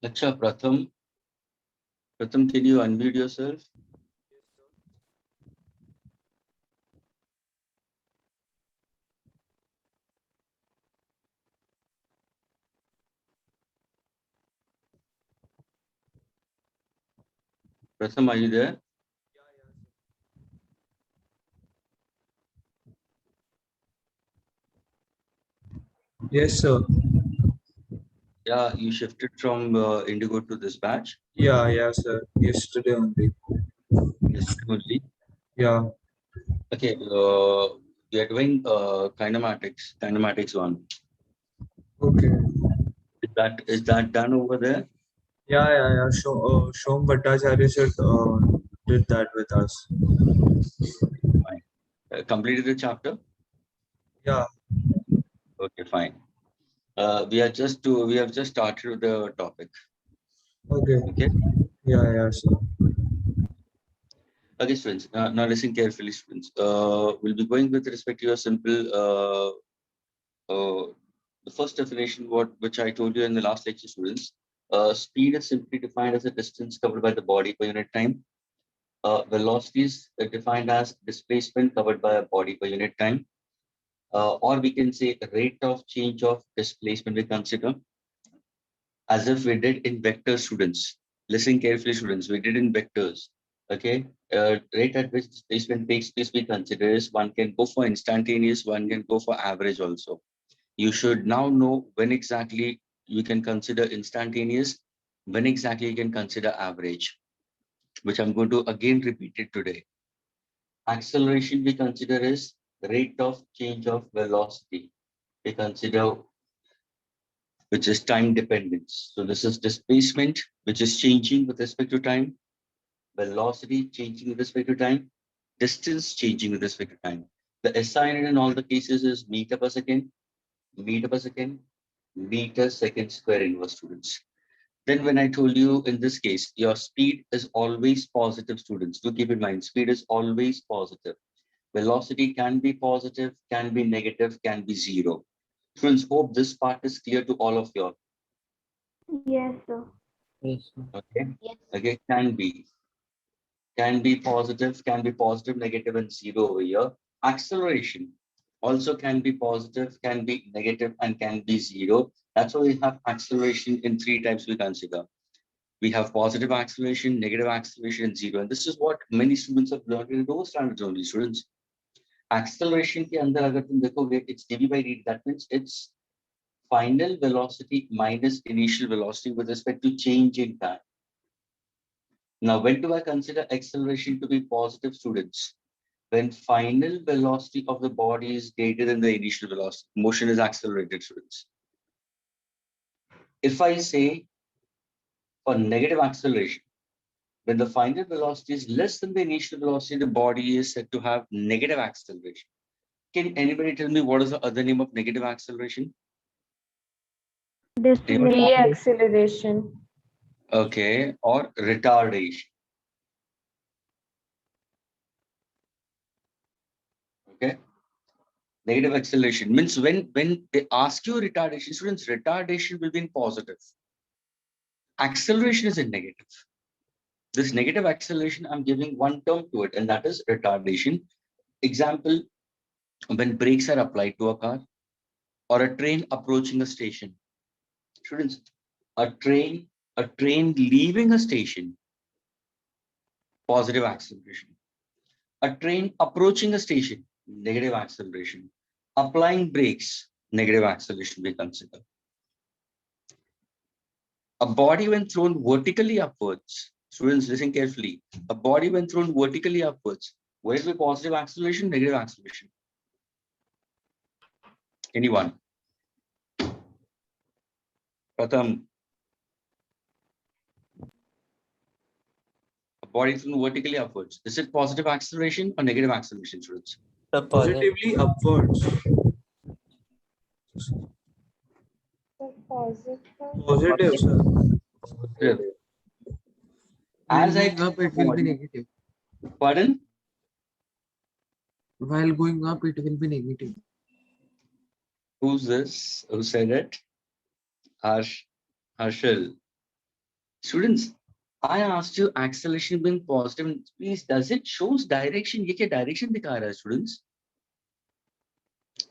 Acha, Pratham, can you unmute yourself? Pratham, are you there? Yes, sir. Yeah, you shifted from Indigo to this batch Yeah, sir. Yesterday only. yesterday only. Yeah. Okay, we are doing kinematics one. Okay. Is that done over there? Yeah. Shom Bhattacharya sir did that with us. Fine. Completed the chapter? Yeah. Okay, fine. We have just started with the topic. Okay. Okay. Yeah, sir. Okay, students. Now listen carefully, students. We'll be going with respect to your simple the first definition, which I told you in the last lecture, students. Speed is simply defined as a distance covered by the body per unit time. Velocity is defined as displacement covered by a body per unit time. Or we can say rate of change of displacement we consider as if we did in vector, students. Listen carefully, students. We did in vectors. Okay. Rate at which displacement takes place we consider is one can go for instantaneous, one can go for average also. You should now know when exactly you can consider instantaneous, when exactly you can consider average, which I'm going to again repeat it today. Acceleration we consider is rate of change of velocity. We consider which is time dependence. So this is displacement, which is changing with respect to time, velocity changing with respect to time, distance changing with respect to time. The SI unit in all the cases is meter per second, meter per second, meter second square inverse, students. Then when I told you in this case, your speed is always positive, students. Do keep in mind, speed is always positive. Velocity can be positive, can be negative, can be zero. Students, hope this part is clear to all of you. Yes, sir. Yes, sir. Okay. Yes. Okay, can be positive, negative, and zero over here. Acceleration also can be positive, can be negative, and can be zero. That's why we have acceleration in three types we consider. We have positive acceleration, negative acceleration, and zero. And this is what many students have learned in lower standards only, students. Acceleration के अंदर अगर तुम देखोगे, it's dv by dt. That means it's final velocity minus initial velocity with respect to change in time. Now, when do I consider acceleration to be positive, students? When final velocity of the body is greater than the initial velocity, motion is accelerated, students. If I say for negative acceleration, when the final velocity is less than the initial velocity, the body is said to have negative acceleration. Can anybody tell me what is the other name of negative acceleration? Anyone? Deceleration. Okay, or retardation. Okay, negative acceleration means when they ask you retardation, students, retardation will be in positive. Acceleration is in negative. This negative acceleration, I'm giving one term to it, and that is retardation. Example, when brakes are applied to a car or a train approaching a station. Students, a train, a train leaving a station, positive acceleration. A train approaching a station, negative acceleration. Applying brakes, negative acceleration we consider. A body when thrown vertically upwards, students listen carefully. A body when thrown vertically upwards, what is the positive acceleration, negative acceleration? Anyone? Pratham, a body thrown vertically upwards. Is it positive acceleration or negative acceleration, students? The positive. Positively upwards. Positive, sir. Positive. While As I going up, told the it will be body, negative. pardon? While going up, it will be negative. Who's this? Who said it? Harshal. Students, I asked you acceleration being positive. Please, does it shows direction? ये क्या direction दिखा रहा है, students?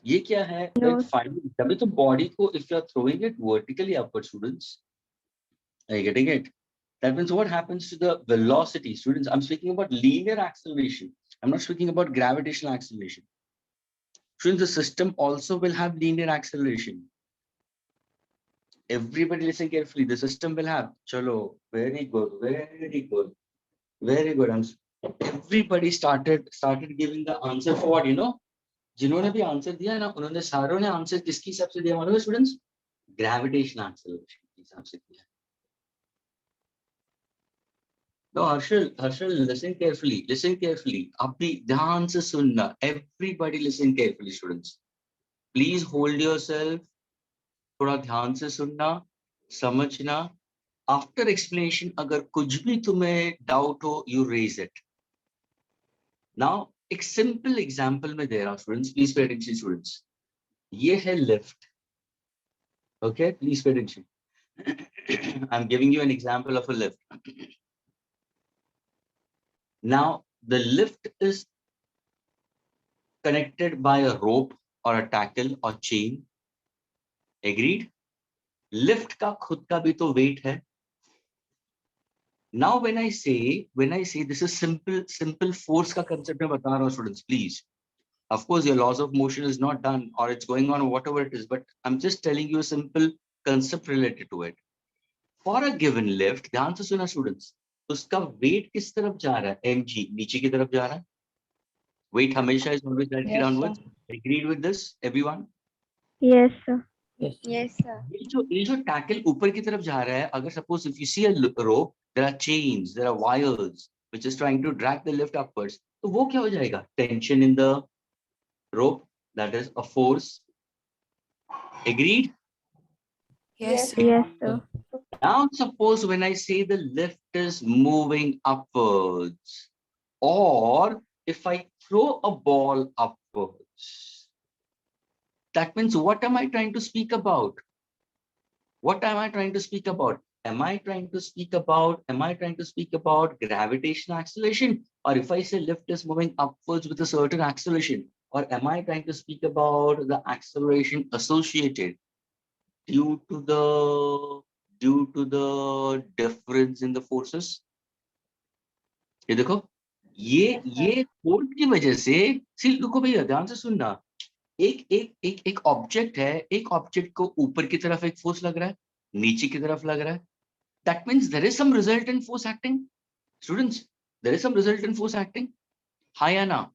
ये क्या है? No. When finding, तभी तो body को, if you are throwing it vertically upward, students, are you getting it? That means what happens to the velocity, students? I'm speaking about linear acceleration. I'm not speaking about gravitational acceleration. Students, the system also will have linear acceleration. Everybody listen carefully. The system will have. Chalo, very good, very good, very good. Everybody started giving the answer for what, you know? जिन्होंने भी answer दिया है ना, उन्होंने सारों ने answer किसके हिसाब से दिया मालूम है स्टूडेंट्स? ग्रेविटेशनल एक्सेलरेशन के हिसाब से दिया. No, Harshal, listen carefully. आप भी ध्यान से सुनना. Everybody listen carefully, students. Please hold yourself. थोड़ा ध्यान से सुनना, समझना. After explanation, अगर कुछ भी तुम्हें doubt हो, you raise it. Now, एक simple example मैं दे रहा हूँ, students. Please pay attention, students. ये है lift. Okay, please pay attention. I'm giving you an example of a lift. Now, the lift is connected by a rope or a tackle or chain. Agreed? Lift का खुद का भी तो weight है. Now, when I say this is simple force का concept मैं बता रहा हूँ, students, please. Of course, your laws of motion is not done or it's going on whatever it is, but I'm just telling you a simple concept related to it. For a given lift, ध्यान से सुना students, उसका weight किस तरफ जा रहा है? mg, नीचे की तरफ जा रहा है. Weight हमेशा is always directed Yes, downwards. Agreed with this, everyone? Yes, sir. Yes. Yes, sir. ये जो tackle ऊपर की तरफ जा रहा है, अगर suppose if you see a rope, there are chains, there are wires which is trying to drag the lift upwards. तो वो क्या हो जाएगा? Tension in the rope, that is a force. Agreed? Yes, yes, sir. Now suppose when I say the lift is moving upwards, or if I throw a ball upwards, that means what am I trying to speak about? What am I trying to speak about? Am I trying to speak about gravitational acceleration? Or if I say lift is moving upwards with a certain acceleration, or am I trying to speak about the acceleration associated due to the difference in the forces? ये देखो, ये force की वजह से, सी रुको भैया ध्यान से सुनना. एक ऑब्जेक्ट है, एक ऑब्जेक्ट को ऊपर की तरफ एक फोर्स लग रहा है, नीचे की तरफ लग रहा है. That means there is some resultant force acting. Students, there is some resultant force acting. Hi, Anna.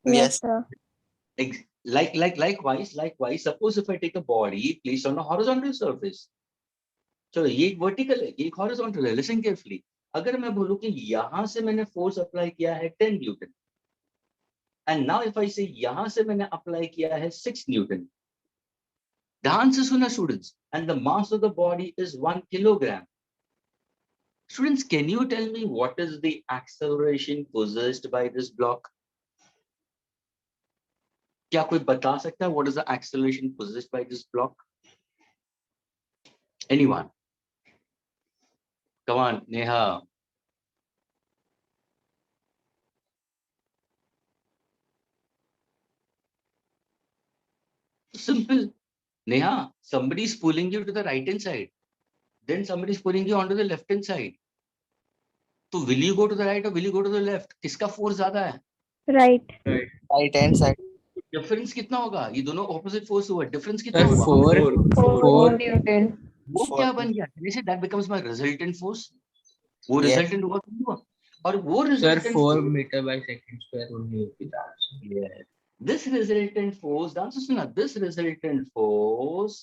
Yes, sir. Likewise, suppose if I take a body placed on a horizontal surface. चलो ये एक vertical है, ये एक horizontal है. Listen carefully. अगर मैं बोलूं कि यहां से मैंने फोर्स अप्लाई किया है 10 Newton, and now if I से यहां से मैंने अप्लाई किया है 6 न्यूटन. ध्यान से सुना students. And the mass of the body is 1 kilogram. Students, can you tell me what is the acceleration possessed by this block? क्या कोई बता सकता है what is the acceleration possessed by this block? Anyone? Come on, Neha. Simple. Neha, somebody is pulling you to the right hand side. Then somebody is pulling you onto the left hand side. So will you go to the right or will you go to the left? किसका force ज्यादा है? Right. Right hand side. Difference कितना होगा? ये दोनों opposite force हुआ, difference कितना Sir, होगा? 4 Newton. वो four. क्या बन गया? जैसे that becomes my resultant force. वो Yes. resultant हुआ कि नहीं हुआ? और वो Sir, resultant 4 force, meter by second square only will be the answer. yes. This resultant force, ध्यान से सुना, this resultant force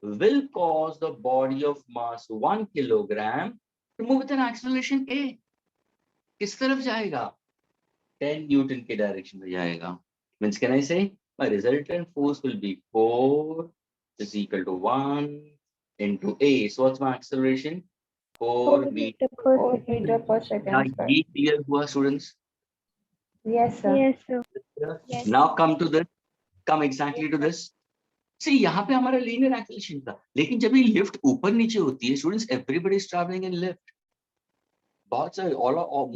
will cause the body of mass 1 kilogram to move with an acceleration a. किस तरफ जाएगा? 10 Newton के direction में जाएगा. Means can I say my resultant force will be 4 is equal to 1 into a. So what's my acceleration? 4 meter. meter per second क्या square. ये clear हुआ students? Yes, sir. Yes, sir. Yes. Now come to this. Come exactly to this. See, यहाँ पे हमारा linear acceleration था, लेकिन जब ये लिफ्ट ऊपर नीचे होती है, students, everybody is travelling in lift. बहुत सारे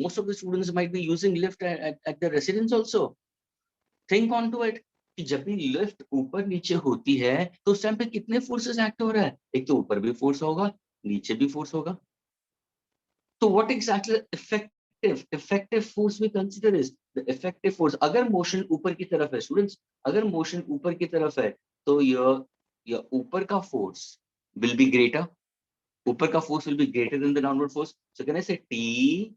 most of the students might be using lift at the residence also. Think on to it कि जब भी लिफ्ट ऊपर नीचे होती है तो उस टाइम पे कितने फोर्सेस एक्ट हो रहा है. एक तो ऊपर भी फोर्स होगा, नीचे भी फोर्स होगा. तो what exactly effective force we consider is the effective force. अगर मोशन ऊपर की तरफ है स्टूडेंट्स, अगर मोशन ऊपर की तरफ है तो यह ऊपर का फोर्स will be greater. ऊपर का force will be greater than the downward force. So can I say T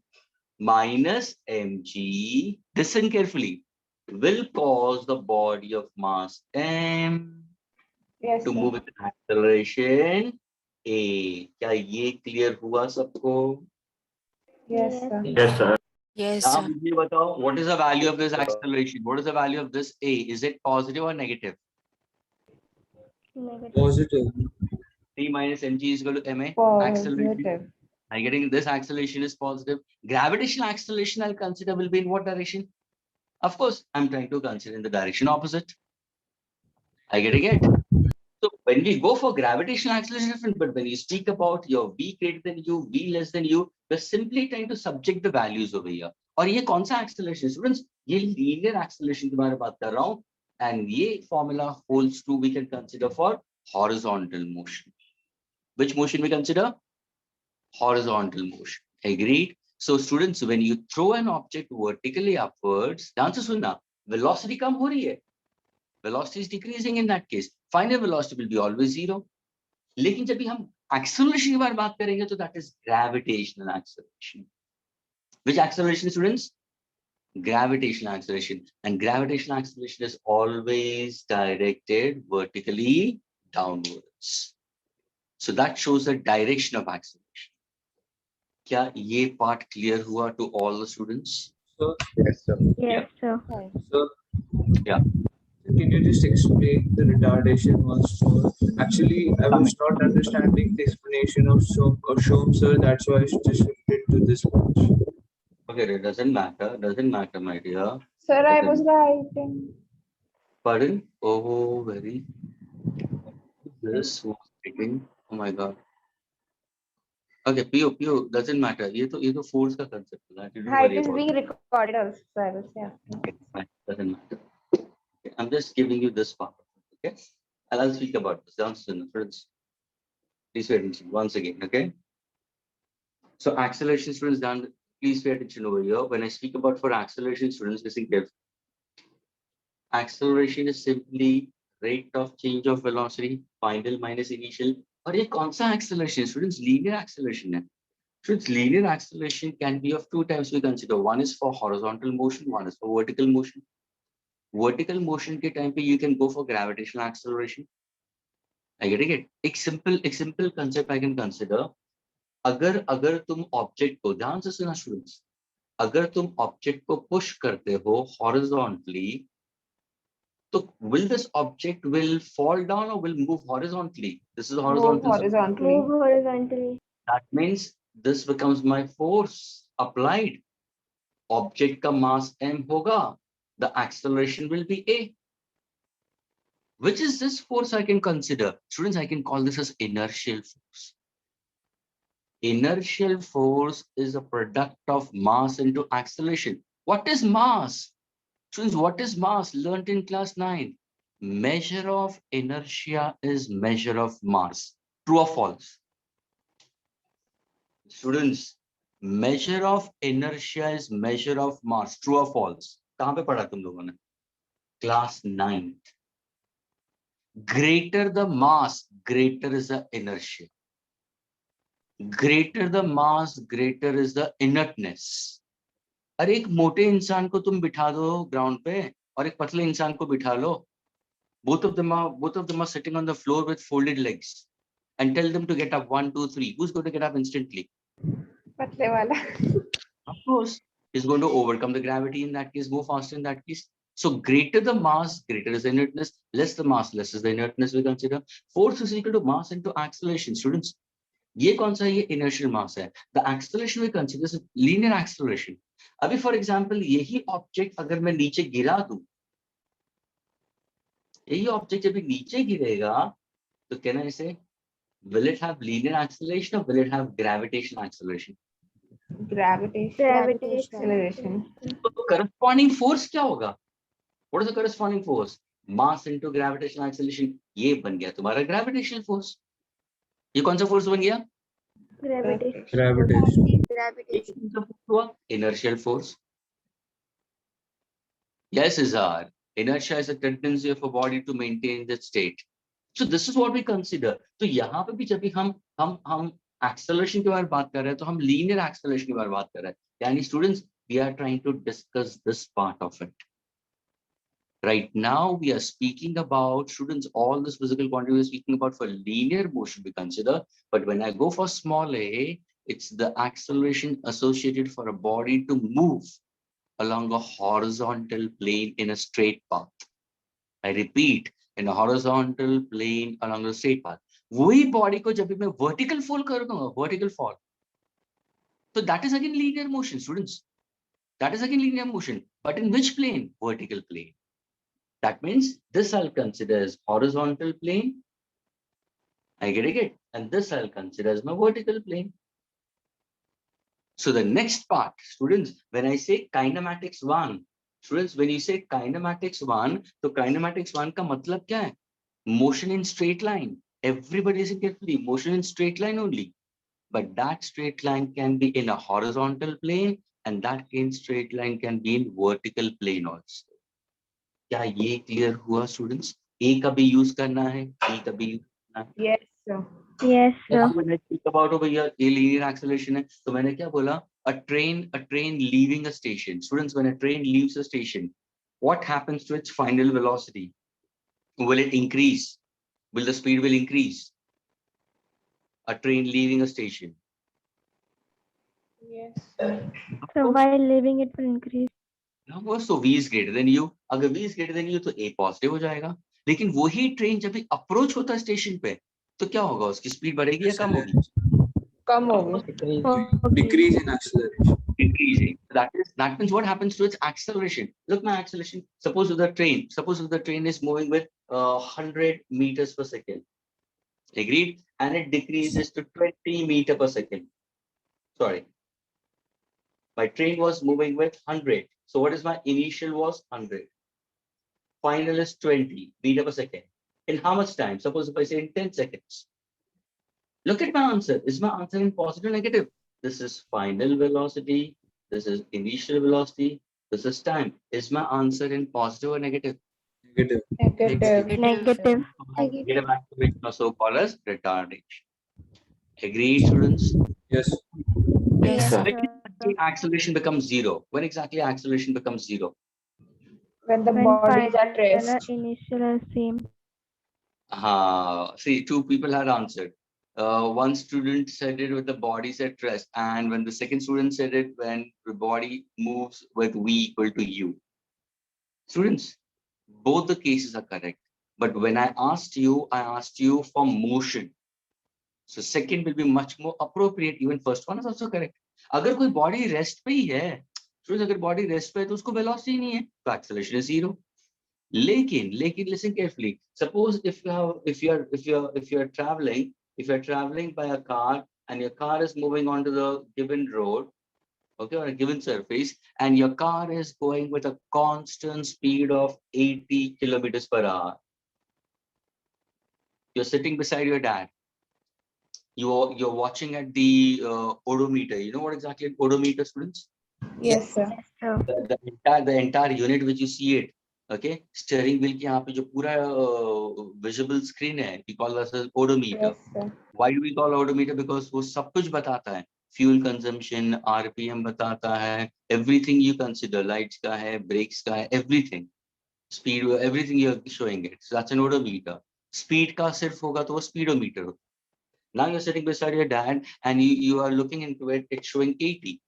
minus mg, listen carefully, will cause the body of mass m Yes, to sir. move with acceleration a. क्या ये clear हुआ सबको? Yes, sir. Yes, sir. Yes, now sir. मुझे बताओ, what is the value of this acceleration? What is the value of this a? Is it positive or negative? Negative. Positive. T minus mg is equal to ma. Acceleration. Positive. I'm getting this acceleration is positive. Gravitational acceleration I'll consider will be in what direction? Of course, I'm trying to consider in the direction opposite. I getting it? So when we go for gravitational acceleration, but when you speak about your v greater than u, v less than u, we're simply trying to subject the values over here. और ये कौन सा acceleration students? ये linear acceleration के बारे में बात कर रहा हूँ. And ये formula holds true we can consider for horizontal motion. Which motion we consider? Horizontal motion. Agreed? So students, when you throw an object vertically upwards, ध्यान से सुनना, velocity कम हो रही है. Velocity is decreasing in that case. Final velocity will be always zero. लेकिन जब भी हम acceleration की बार बात करेंगे तो that is gravitational acceleration. Which acceleration, students? Gravitational acceleration. And gravitational acceleration is always directed vertically downwards. So that shows the direction of acceleration. क्या ये part clear हुआ to all the students? So, Yes, sir. Yes, sir. so Yeah. can you just explain the retardation once more? Actually, I was not understanding the explanation of Shom, sir. That's why I just shifted to this one. Okay, it doesn't matter, my dear. Sir, I Doesn't- was writing. Pardon? Oh, very. This was taking. Oh my God. Okay, PO doesn't matter. ये तो force का concept है. Don't Hi, worry it is about being it. recorded also. So I was asking. Okay, fine. Doesn't matter. Okay, I'm just giving you this part. Okay, and I'll speak about this. Johnson, friends. Please pay attention once again. Okay. So acceleration students, done. Please pay attention over here. When I speak about for acceleration students, listen carefully. Acceleration is simply rate of change of velocity, final minus initial. और ये कौन सा acceleration? Students, linear acceleration है. Students, linear acceleration can be of two types we consider. One is for horizontal motion, one is for vertical motion. Vertical motion के time पे you can go for gravitational acceleration. I get it. एक simple concept I can consider. अगर तुम object को ध्यान से सुना students, अगर तुम object को push करते हो horizontally, so will this object will fall down or will move horizontally? This is horizontal. Move horizontally. Move horizontally. That means this becomes my force applied. Object का mass m होगा. The acceleration will be a. Which is this force I can consider? Students, I can call this as inertial force. Inertial force is a product of mass into acceleration. What is mass? Students, what is mass? Learned in class 9. Measure of inertia is measure of mass. True or false? Students, measure of inertia is measure of mass. True or false? कहाँ पे पढ़ा तुम लोगों ने? Class 9. Greater the mass, greater is the inertia. Greater the mass, greater is the inertness. अरे एक मोटे इंसान को तुम बिठा दो ग्राउंड पे और एक पतले इंसान को बिठा लो. Both of them are sitting on the floor with folded legs, and tell them to get up 1, 2, 3. Who's going to get up instantly? पतले वाला. Of course, is going to overcome the gravity in that case, go faster in that case. So greater the mass, greater is the inertness, less the mass, less is the inertness we consider. Force is equal to mass into acceleration. Students, ये कौन सा ये inertial mass है? The acceleration we consider is linear acceleration. अभी for example यही object अगर मैं नीचे गिरा दूं, यही ऑब्जेक्ट जब नीचे गिरेगा तो कैन आई से will it have linear acceleration or will it have gravitational acceleration? Gravitational acceleration. तो corresponding force क्या होगा? What is the corresponding force? Mass into gravitational acceleration. ये बन गया तुम्हारा gravitational force. ये कौन सा force बन गया? Gravitation. ये कौन सा force हुआ? Inertial force. Yes, Izar. Inertia is a tendency of a body to maintain that state. So this is what we consider. तो यहाँ पे भी जब भी हम acceleration के बारे में बात कर रहे हैं तो हम linear acceleration के बारे में बात कर रहे हैं. यानी students, we are trying to discuss this part of it. Right now we are speaking about, students, all this physical quantity we are speaking about for linear motion we consider. But when I go for small a, it's the acceleration associated for a body to move along a horizontal plane in a straight path. I repeat, in a horizontal plane along a straight path. वही body को जब भी मैं vertical fall कर दूंगा, vertical fall. So that is again linear motion, students. That is again linear motion. But in which plane? Vertical plane. That means this I'll consider as horizontal plane. I get it. And this I'll consider as my vertical plane. So the next part, students, when I say kinematics 1, students, when you say kinematics 1, so kinematics 1 का मतलब क्या है? Motion in straight line. Everybody listen carefully. Motion in straight line only. But that straight line can be in a horizontal plane, and that straight line can be in vertical plane also. क्या ये clear हुआ, students? A का भी use करना है, B का भी use करना है. Yes, sir. Yes, sir. When I speak about over here, a linear acceleration है, तो मैंने क्या बोला? A train leaving a station. Students, when a train leaves a station, what happens to its final velocity? Will it increase? Will the speed will increase? A train leaving a station. Yes. So while leaving it will increase. No, so V is greater than U. अगर V is greater than U तो A positive हो जाएगा. लेकिन वही train जब भी approach होता है स्टेशन पे तो क्या होगा? उसकी स्पीड बढ़ेगी या कम होगी? कम होगी. Decrease in acceleration. Increasing. That means what happens to its acceleration? Look, my acceleration. Suppose the train is moving with 100 meters per second. Agreed? And it decreases to 20 meter per second. Sorry. My train was moving with 100. So what is my initial was 100. Final is 20 meter per second. In how much time? Suppose if I say in 10 seconds. Look at my answer. Is my answer in positive or negative? This is final velocity. This is initial velocity. This is time. Is my answer in positive or negative? Negative. Negative. Negative. Negative acceleration, also called as retardation. Agreed, students? Yes. Yes, sir. When exactly acceleration becomes zero? When exactly acceleration becomes zero? When the When body is at final rest. initial are same. See, two people had answered. One student said it with the body at rest, and when the second student said it when the body moves with V equal to U. Students, both the cases are correct. But when I asked you for motion. So second will be much more appropriate. Even first one is also correct. अगर कोई body rest पे ही है, students, अगर body rest पे है तो उसको velocity नहीं है, तो acceleration is zero. लेकिन listen carefully. Suppose if you're traveling by a car and your car is moving onto the given road, okay, on a given surface, and your car is going with a constant speed of 80 kilometers per hour. You're sitting beside your dad. You're watching at the odometer. You know what exactly an odometer, students? Yes, sir. So The entire unit which you see it. Okay, steering wheel के यहाँ पे जो पूरा visible screen है, we call this as odometer. Yes, sir. Why do we call odometer? Because वो सब कुछ बताता है. Fuel consumption, RPM बताता है. Everything you consider, lights का है, brakes का है, everything. Speed, everything you're showing it. So that's an odometer. Speed का सिर्फ होगा तो वो speedometer होगा. Now you're sitting beside your dad and you are looking into it, it's showing 80.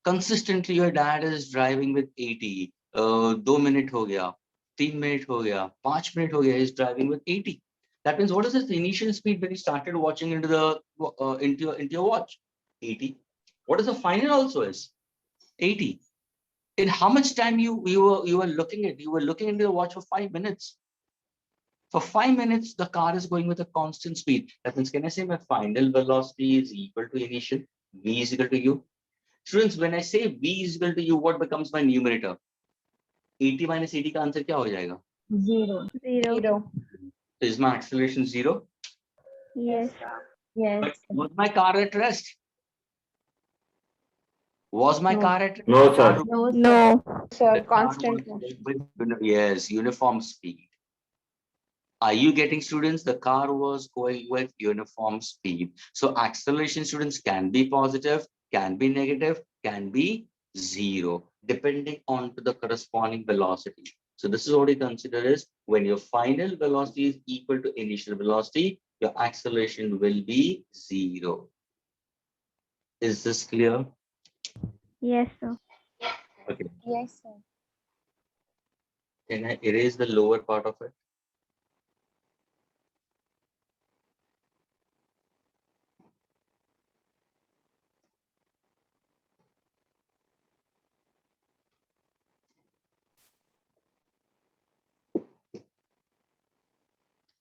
Consistently your dad is driving with 80. 2 minutes हो गया, 3 minutes हो गया, 5 minutes हो गया, he's driving with 80. That means what is his initial speed when he started watching into your watch? 80. What is the final also is? 80. In how much time you were looking at? You were looking into the watch for 5 minutes. For 5 minutes, the car is going with a constant speed. That means, can I say my final velocity is equal to initial? V is equal to U. Students, when I say V is equal to U, what becomes my numerator? 80 minus 80 का answer क्या हो जाएगा? 0. Zero. So is my acceleration 0? Yes. But was my car at rest? Was my No. car at rest? No, sir. No. Sir, The car constant was motion. with, yes, uniform speed. Are you getting, students? The car was going with uniform speed. So acceleration, students, can be positive, can be negative, can be 0, depending on the corresponding velocity. So this is what we consider is when your final velocity is equal to initial velocity, your acceleration will be 0. Is this clear? Yes, sir. Okay. Yes, sir. Can I erase the lower part of it?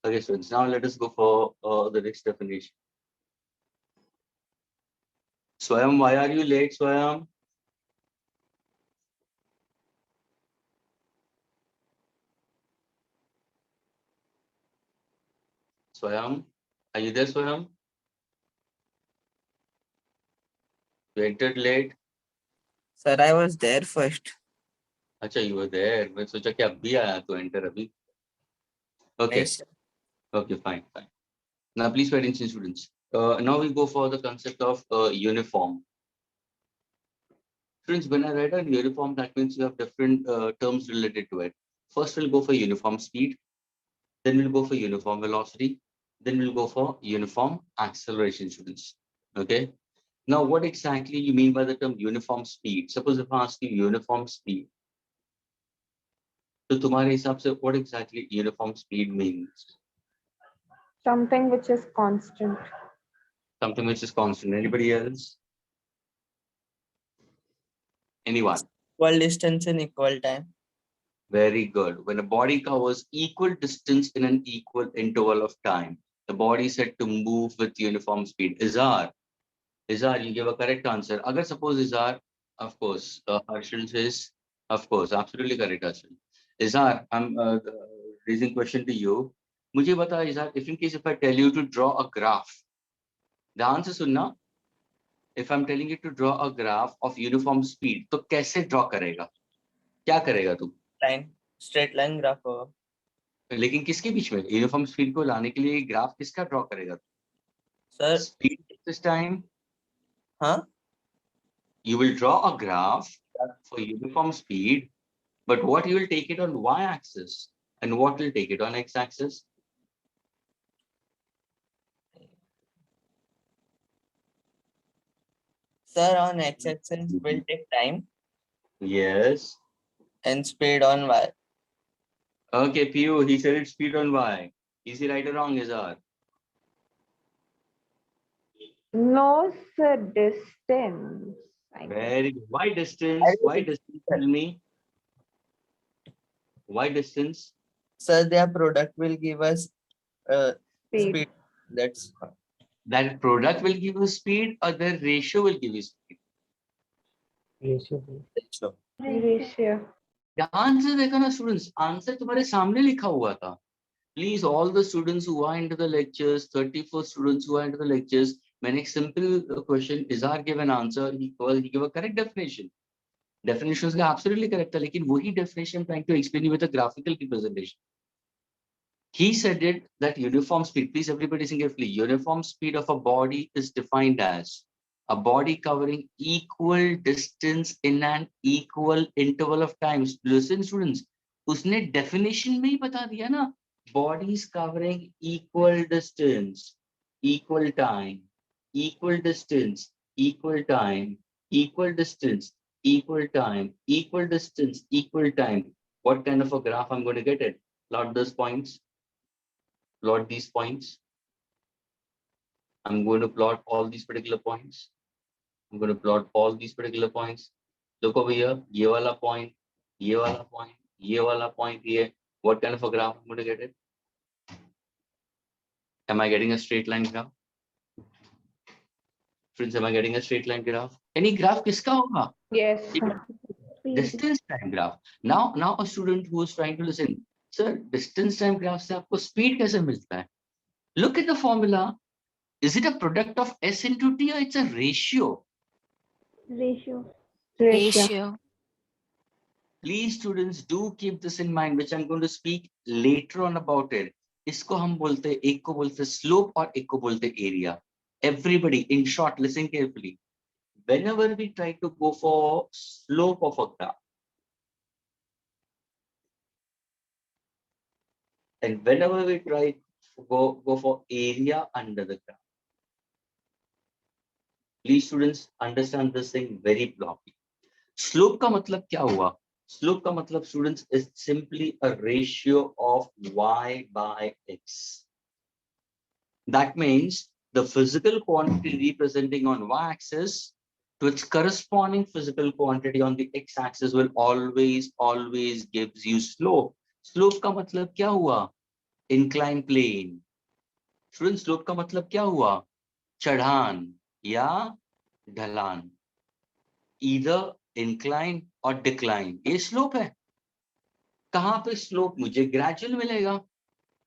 Okay, so now let us go for the next definition. Swayam, why are you late, Swayam? Swayam, are you there, Swayam? You entered late. Sir, I was there first. Acha, you were there. मैं सोचा कि अब भी आया तो enter अभी. Okay. Yes, sir. Okay, fine. Now please pay attention, students. Now we go for the concept of uniform. Students, when I write a uniform, that means you have different terms related to it. First, we'll go for uniform speed. Then we'll go for uniform velocity. Then we'll go for uniform acceleration, students. Okay. Now, what exactly you mean by the term uniform speed? Suppose if I ask you uniform speed, तो तुम्हारे हिसाब से what exactly uniform speed means? Something which is constant. Something which is constant. Anybody else? Anyone? Equal distance in equal time. Very good. When a body covers equal distance in an equal interval of time, the body is said to move with uniform speed. Izar, you give a correct answer. Agar suppose Izar, of course, Harshil says, of course, absolutely correct, Harshil. Izar, I'm raising question to you. मुझे बता Izar, if in case if I tell you to draw a graph, the answer सुनना. If I'm telling you to draw a graph of uniform speed, तो कैसे draw करेगा? क्या करेगा तू? Line. Straight line graph होगा. लेकिन किसके बीच में? यूनिफॉर्म स्पीड को लाने के लिए ग्राफ किसका ड्रॉ करेगा? Sir, speed this time huh? you will draw a graph for uniform speed, but what you will take it on y axis and what will take it on x axis? Sir, on x-axis will take time Yes. and speed on y. Okay, Pu, he said it's speed on y. Is he right or wrong, Izar? No, sir, distance. I guess. Very good. Why distance? Why distance? Tell me. Why distance? Sir, their product will give us Speed. speed. That's That product will give you speed or the ratio will give you speed? so. Ratio. Answer देखो ना students, answer तुम्हारे सामने लिखा हुआ था. Please, all the students who are into the lectures, 34 students who are into the lectures, मैंने एक simple question, Izar gave an answer, he gave a correct definition. Definitions का absolutely correct था, लेकिन वही definition I'm trying to explain you with a graphical representation. He said it that uniform speed, please everybody listen carefully, uniform speed of a body is defined as a body covering equal distance in an equal interval of times. Listen students, उसने definition में ही बता दिया ना, bodies covering equal distance, equal time, equal distance, equal time, equal distance, equal time, equal distance, equal time. What kind of a graph I'm going to get it? Plot those points. Plot these points. I'm going to plot all these particular points. I'm going to plot all these particular points. Look over here, ये वाला point, ये वाला point, ये वाला point, ये. What kind of a graph I'm going to get it? Am I getting a straight line graph? Friends, am I getting a straight line graph? Any graph किसका होगा? Yes, sir. Speed. Distance time graph. Now a student who is trying to listen, sir, distance time graph से आपको speed कैसे मिलता है? Look at the formula. Is it a product of S into T or it's a ratio? Ratio. Ratio. Please students do keep this in mind, which I'm going to speak later on about it. इसको हम बोलते हैं, एक को बोलते हैं slope और एक को बोलते हैं area. Everybody, in short, listen carefully. Whenever we try to go for slope of a graph, and whenever we try to go for area under the graph, please students understand this thing very properly. Slope का मतलब क्या हुआ? Slope का मतलब students is simply a ratio of y by x. That means the physical quantity representing on y-axis to its corresponding physical quantity on the x-axis will always gives you slope. Slope का मतलब क्या हुआ? Inclined plane. Students, slope का मतलब क्या हुआ? चढ़ान या ढलान. Either incline or decline. ये slope है. कहाँ पे slope मुझे gradual मिलेगा?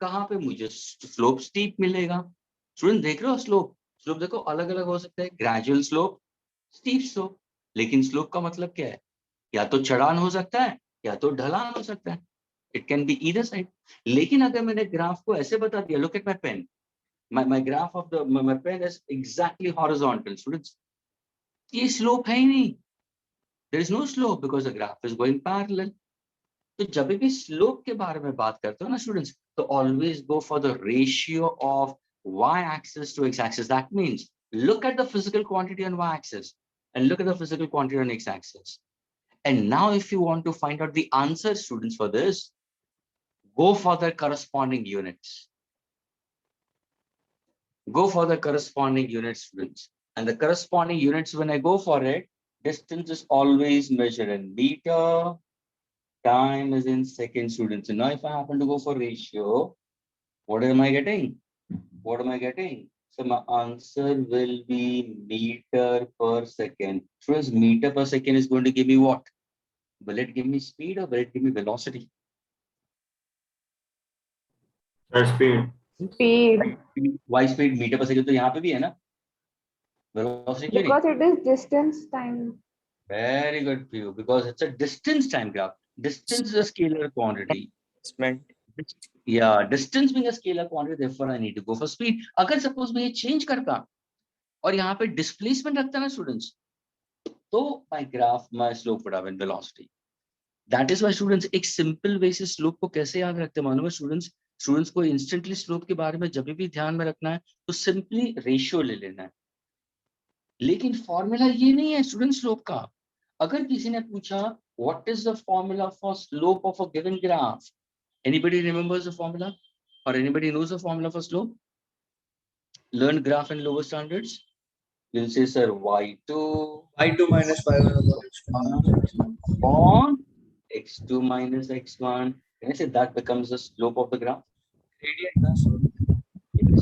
कहाँ पे मुझे slope steep मिलेगा? स्टूडेंट देख रहे हो स्लोप देखो अलग अलग हो सकता है, ग्रेजुअल स्लोप, स्टीप स्लोप. लेकिन स्लोप का मतलब क्या है? या तो चढ़ान हो सकता है या तो ढलान हो सकता है. It can be either side. लेकिन अगर मैंने ग्राफ को ऐसे बता दिया, look at my pen, my graph of the my pen is exactly horizontal. Students, ये स्लोप है ही नहीं. There is no slope because the graph is going parallel. तो जब भी स्लोप के बारे में बात करते हो ना स्टूडेंट्स, तो always go for the ratio of y-axis to x-axis. That means look at the physical quantity on y-axis and look at the physical quantity on x-axis. And now if you want to find out the answer, students, for this, go for the corresponding units. Go for the corresponding units, students. And the corresponding units, when I go for it, distance is always measured in meter, time is in seconds, students. And now if I happen to go for ratio, what am I getting? What am I getting? So my answer will be meter per second. Students, meter per second is going to give me what? Will it give me speed or will it give me velocity? Speed. Speed. Why speed? Meter per second तो यहाँ पे भी है ना? Velocity क्यों नहीं? Because it is distance time. Very good for you, because it's a distance time graph. Distance is a scalar quantity. Displacement. Yeah, distance being a scalar quantity, therefore I need to go for speed. अगर suppose मैं ये change करता और यहाँ पे displacement रखता ना students, तो my graph, my slope would have been velocity. That is why students, एक simple way से slope को कैसे याद रखते हैं मालूम है students? Students को instantly slope के बारे में जब भी ध्यान में रखना है तो simply ratio ले लेना है. लेकिन फॉर्मूला ये नहीं है स्टूडेंट स्लोप का. अगर किसी ने पूछा what is the formula for slope of a given graph, anybody remembers the formula और anybody knows the formula for slope? Learn graph in lower standards. You will say sir y2 minus y1 upon x2 minus x1. Can I say that becomes the slope of the graph? gradient.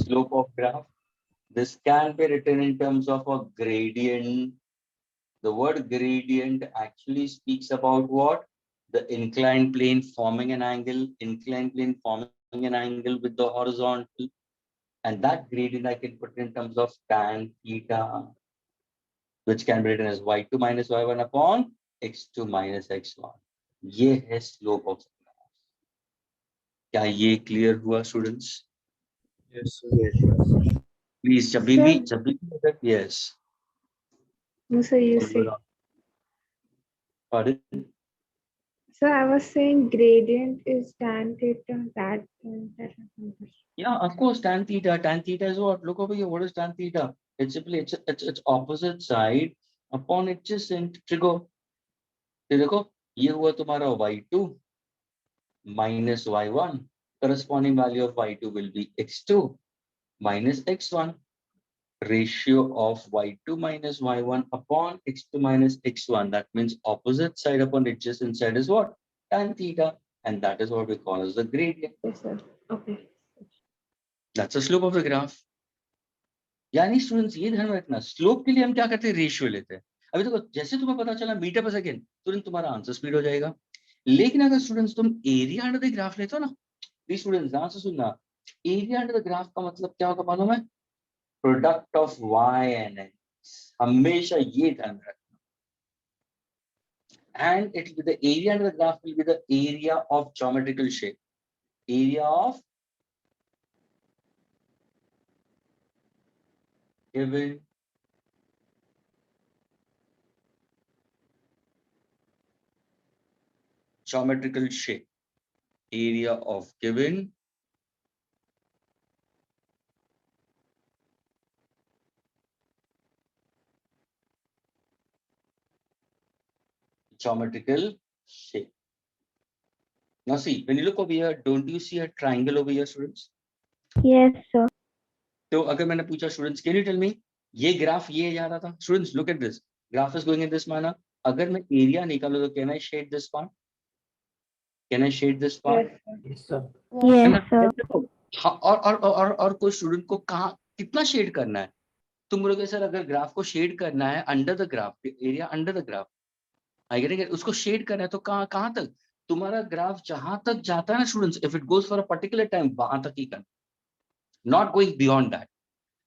Slope of graph. This can be written in terms of a gradient. The word gradient actually speaks about what? The inclined plane forming an angle, with the horizontal. And that gradient I can put in terms of tan theta, which can be written as y2 minus y1 upon x2 minus x1. ये है slope of the graph. क्या ये clear हुआ students? Yes, sir. Please, जब भी yes. No, sir, you say. Pardon? So I was saying gradient is tan theta, that. Yeah, of course, tan theta. Tan theta is what? Look over here. What is tan theta? It's simply it's opposite side upon adjacent trigger. ये देखो, ये हुआ तुम्हारा y2 minus y1. Corresponding value of y2 will be x2 minus x1. Ratio of y2 minus y1 upon x2 minus x1. That means opposite side upon adjacent side is what? Tan theta. And that is what we call as the gradient. Yes, sir. Okay. That's the slope of the graph. यानी students ये ध्यान में रखना, slope के लिए हम क्या करते हैं, रेशियो लेते हैं. अभी देखो जैसे तुम्हें पता चला मीटर पर सेकेंड, तुरंत तुम्हारा आंसर स्पीड हो जाएगा. लेकिन अगर स्टूडेंट्स तुम एरिया अंडर द ग्राफ लेते हो ना, प्लीज स्टूडेंट्स ध्यान से सुनना, एरिया अंडर द ग्राफ का मतलब क्या होगा मालूम है, product of y and x. हमेशा ये ध्यान में रखना. And it will be the area under the graph will be the area of geometrical shape. Area of given geometrical shape. Area of given geometrical shape. Now see, when you look over here, don't you see a triangle over here, students? Yes, sir. तो अगर मैंने पूछा students, can you tell me, ये graph ये जा रहा था, students look at this, graph is going in this manner. अगर मैं एरिया निकालूं तो can I shade this part, can I shade this part? Yes, sir. Yes, sir. हाँ, और कोई स्टूडेंट को कहाँ कितना शेड करना है, तुम बोलोगे सर अगर ग्राफ को शेड करना है under the graph, area under the graph, I get it, उसको शेड करना है तो कहाँ तक, तुम्हारा ग्राफ जहां तक जाता है ना students, if it goes for a particular time वहां तक ही करना, not going beyond that.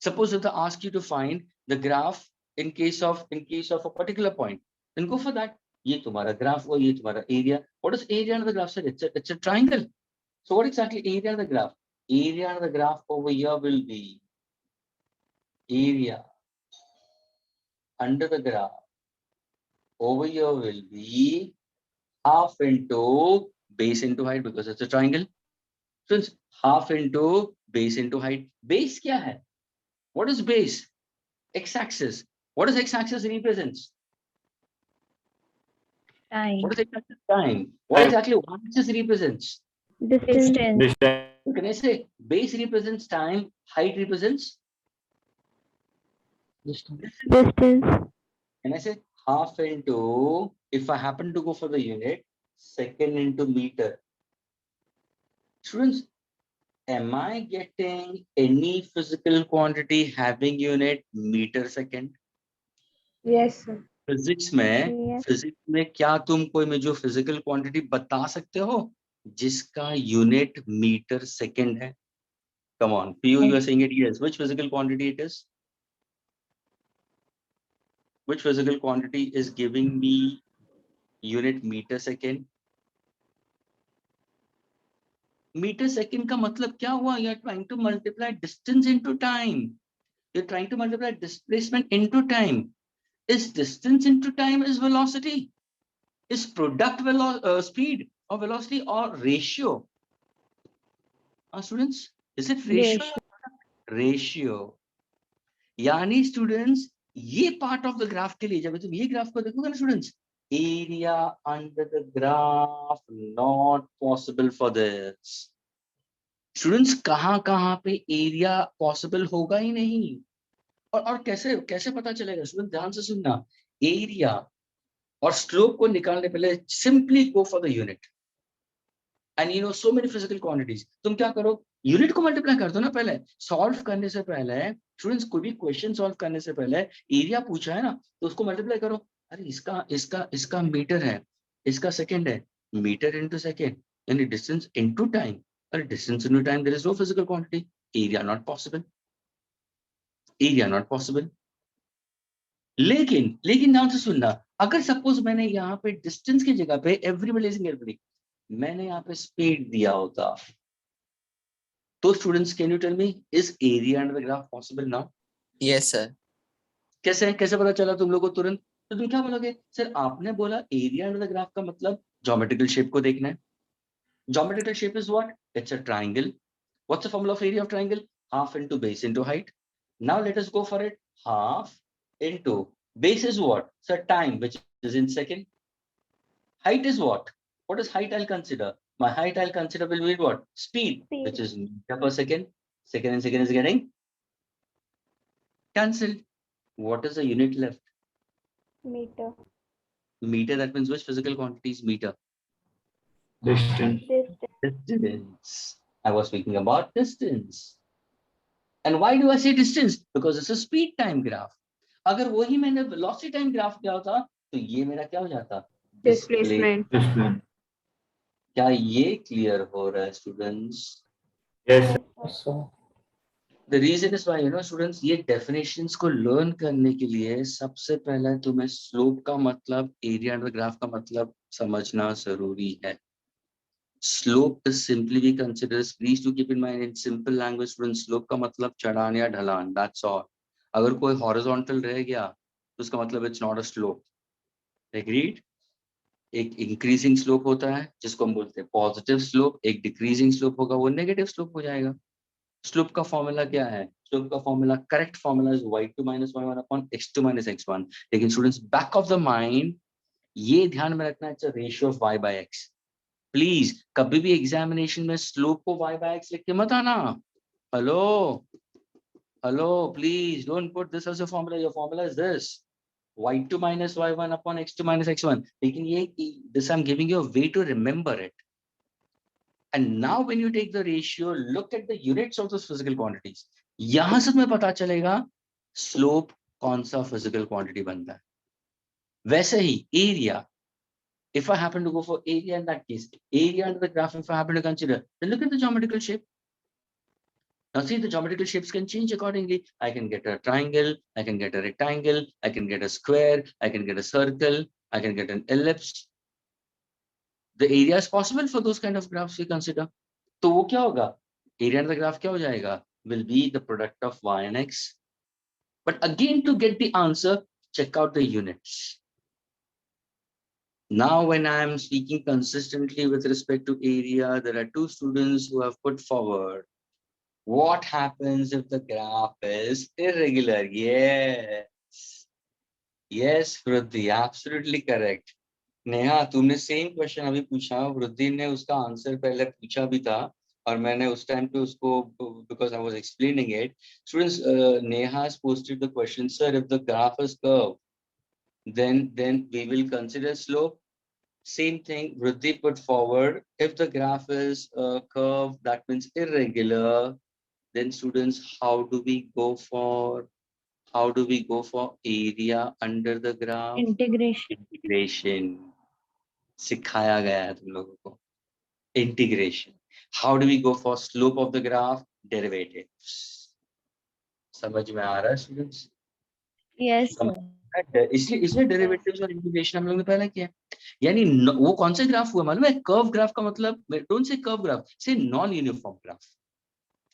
Suppose if they ask you to find the graph in case of a particular point, then go for that. ये तुम्हारा graph और ये तुम्हारा area. What is area under the graph, sir? It's a triangle. So what exactly area under the graph? Area under the graph over here will be area under the graph over here will be half into base into height because it's a triangle. So it's half into base into height. Base क्या है? What is base? X-axis. What does x-axis represents? Time. What is x-axis? Time. What exactly y-axis represents? Distance. Distance. Can I say base represents time, height represents? Distance. Can I say half into, if I happen to go for the unit, second into meter? Students, am I getting any physical quantity having unit meter second? Yes, sir. Physics में क्या तुम कोई में जो physical quantity बता सकते हो जिसका यूनिट मीटर सेकंड है? Come on Piyu, you are saying it. Yes, which physical quantity it is? Which physical quantity is giving me unit metre second? Metre second का मतलब क्या हुआ? You are trying to multiply distance into time, you are trying to multiply displacement into time. Is distance into time is velocity? Is product speed or velocity or ratio? Students, is it ratio? Ratio. यानी students, ये part of the graph के लिए जब तुम ये graph को देखोगे ना students, area under the graph not possible for this. Students, कहाँ पे area possible होगा ही नहीं. और कैसे पता चलेगा स्टूडेंट? ध्यान से सुनना, एरिया और स्लोप को निकालने पहले simply go for the unit. And you know so many physical quantities. तुम क्या करो, यूनिट को मल्टीप्लाई कर दो ना. पहले सॉल्व करने से पहले स्टूडेंट्स, कोई भी क्वेश्चन सॉल्व करने से पहले एरिया पूछा है ना तो उसको मल्टीप्लाई करो. अरे इसका मीटर है, इसका सेकेंड है, मीटर इंटू सेकेंड यानी डिस्टेंस इंटू टाइम. अरे distance into time, there is no physical quantity, area not possible, area not possible. लेकिन ध्यान से सुनना, अगर सपोज मैंने यहाँ पे डिस्टेंस की जगह पे एवरीबडी मैंने यहाँ पे स्पीड दिया होता, तो students can you tell me, is area under the graph possible now? Yes, sir. कैसे पता चला तुम लोगों को तुरंत? तो तुम क्या बोलोगे, सर आपने बोला एरिया अंडर द ग्राफ का मतलब ज्योमेट्रिकल शेप को देखना है. Geometrical shape is what? It's a triangle. What's the formula of area of triangle? Half into base into height. Now let us go for it. Half into base is what? So time, which is in second. Height is what? What is height I'll consider? My height I'll consider will be what? Speed, which is meter per second. Second and second is getting cancelled. What is the unit left? Meter. Meter, that means which physical quantity is meter? Distance. Distance. Distance. I was speaking about distance. And why do I say distance? Because it's a speed time graph. अगर वही मैंने velocity time graph किया होता तो ये मेरा क्या हो जाता? Displacement. Displacement. क्या ये क्लियर हो रहा है students? Yes, sir. The reason is why, students, ये definitions को learn करने के लिए सबसे पहले तुम्हें slope का मतलब, area under the graph का मतलब समझना जरूरी है. Slope is simply we consider, please to keep in mind in simple language, students, slope का मतलब चढ़ान या ढलान, that's all. अगर कोई horizontal रह गया तो उसका मतलब it's not a slope. Agreed? एक increasing slope होता है जिसको हम बोलते हैं positive slope, एक decreasing slope होगा वो negative slope हो जाएगा. Slope का फॉर्मूला क्या है? Slope का formula, correct formula is y2 minus y1 upon x2 minus x1. लेकिन students back of the mind ये ध्यान में रखना, it's a ratio of y by x. Please कभी भी एग्जामिनेशन में स्लोप को y by x लिख के मत आना. Hello please don't put this as a formula. Your formula is this y2 minus y1 upon x2 minus x1. लेकिन ये this I am giving you a way to remember it. And now when you take the ratio, look at the units of those physical quantities. यहाँ से तुम्हें पता चलेगा slope कौन सा physical quantity बनता है. वैसे ही area, if I happen to go for area in that case, area under the graph, if I happen to consider, then look at the geometrical shape. Now see, the geometrical shapes can change accordingly. I can get a triangle, I can get a rectangle, I can get a square, I can get a circle, I can get an ellipse. The area is possible for those kind of graphs we consider. तो वो क्या होगा? Area under the graph क्या हो जाएगा? Will be the product of y and x. But again, to get the answer, check out the units. Now, when I am speaking consistently with respect to area, there are two students who have put forward. What happens if the graph is irregular? Yes. Yes, Vruddhi, absolutely correct. Neha, तुमने same question अभी पूछा, वृद्धि ने उसका answer पहले पूछा भी था और मैंने उस टाइम पे उसको, because I was explaining it, students, Neha has posted the question, sir, if the graph is curved, then we will consider slope. Same thing, Vruddhi put forward, if the graph is curved, that means irregular. Then students, how do we go for area under the graph? Integration. Integration. सिखाया गया है तुम लोगों को. Integration. How do we go for slope of the graph? Derivatives. समझ में आ रहा है students? Yes, sir. इसलिए derivatives और integration हम लोग ने पहले किया. यानी वो कौन सा ग्राफ हुआ मालूम है? कर्व ग्राफ का मतलब, don't say curve graph, say non uniform graph.